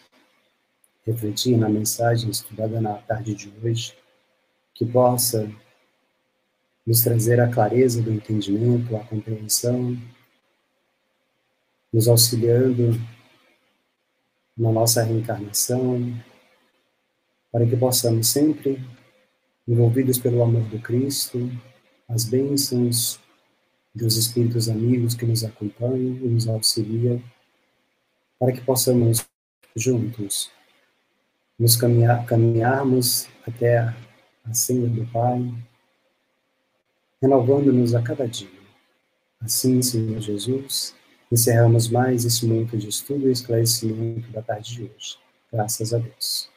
refletir na mensagem estudada na tarde de hoje, que possa nos trazer a clareza do entendimento, a compreensão, nos auxiliando na nossa reencarnação, para que possamos sempre, envolvidos pelo amor do Cristo, as bênçãos dos Espíritos amigos que nos acompanham e nos auxiliam, para que possamos juntos nos caminharmos até a senha do Pai, renovando-nos a cada dia. Assim, Senhor Jesus, encerramos mais esse momento de estudo e esclarecimento da tarde de hoje. Graças a Deus.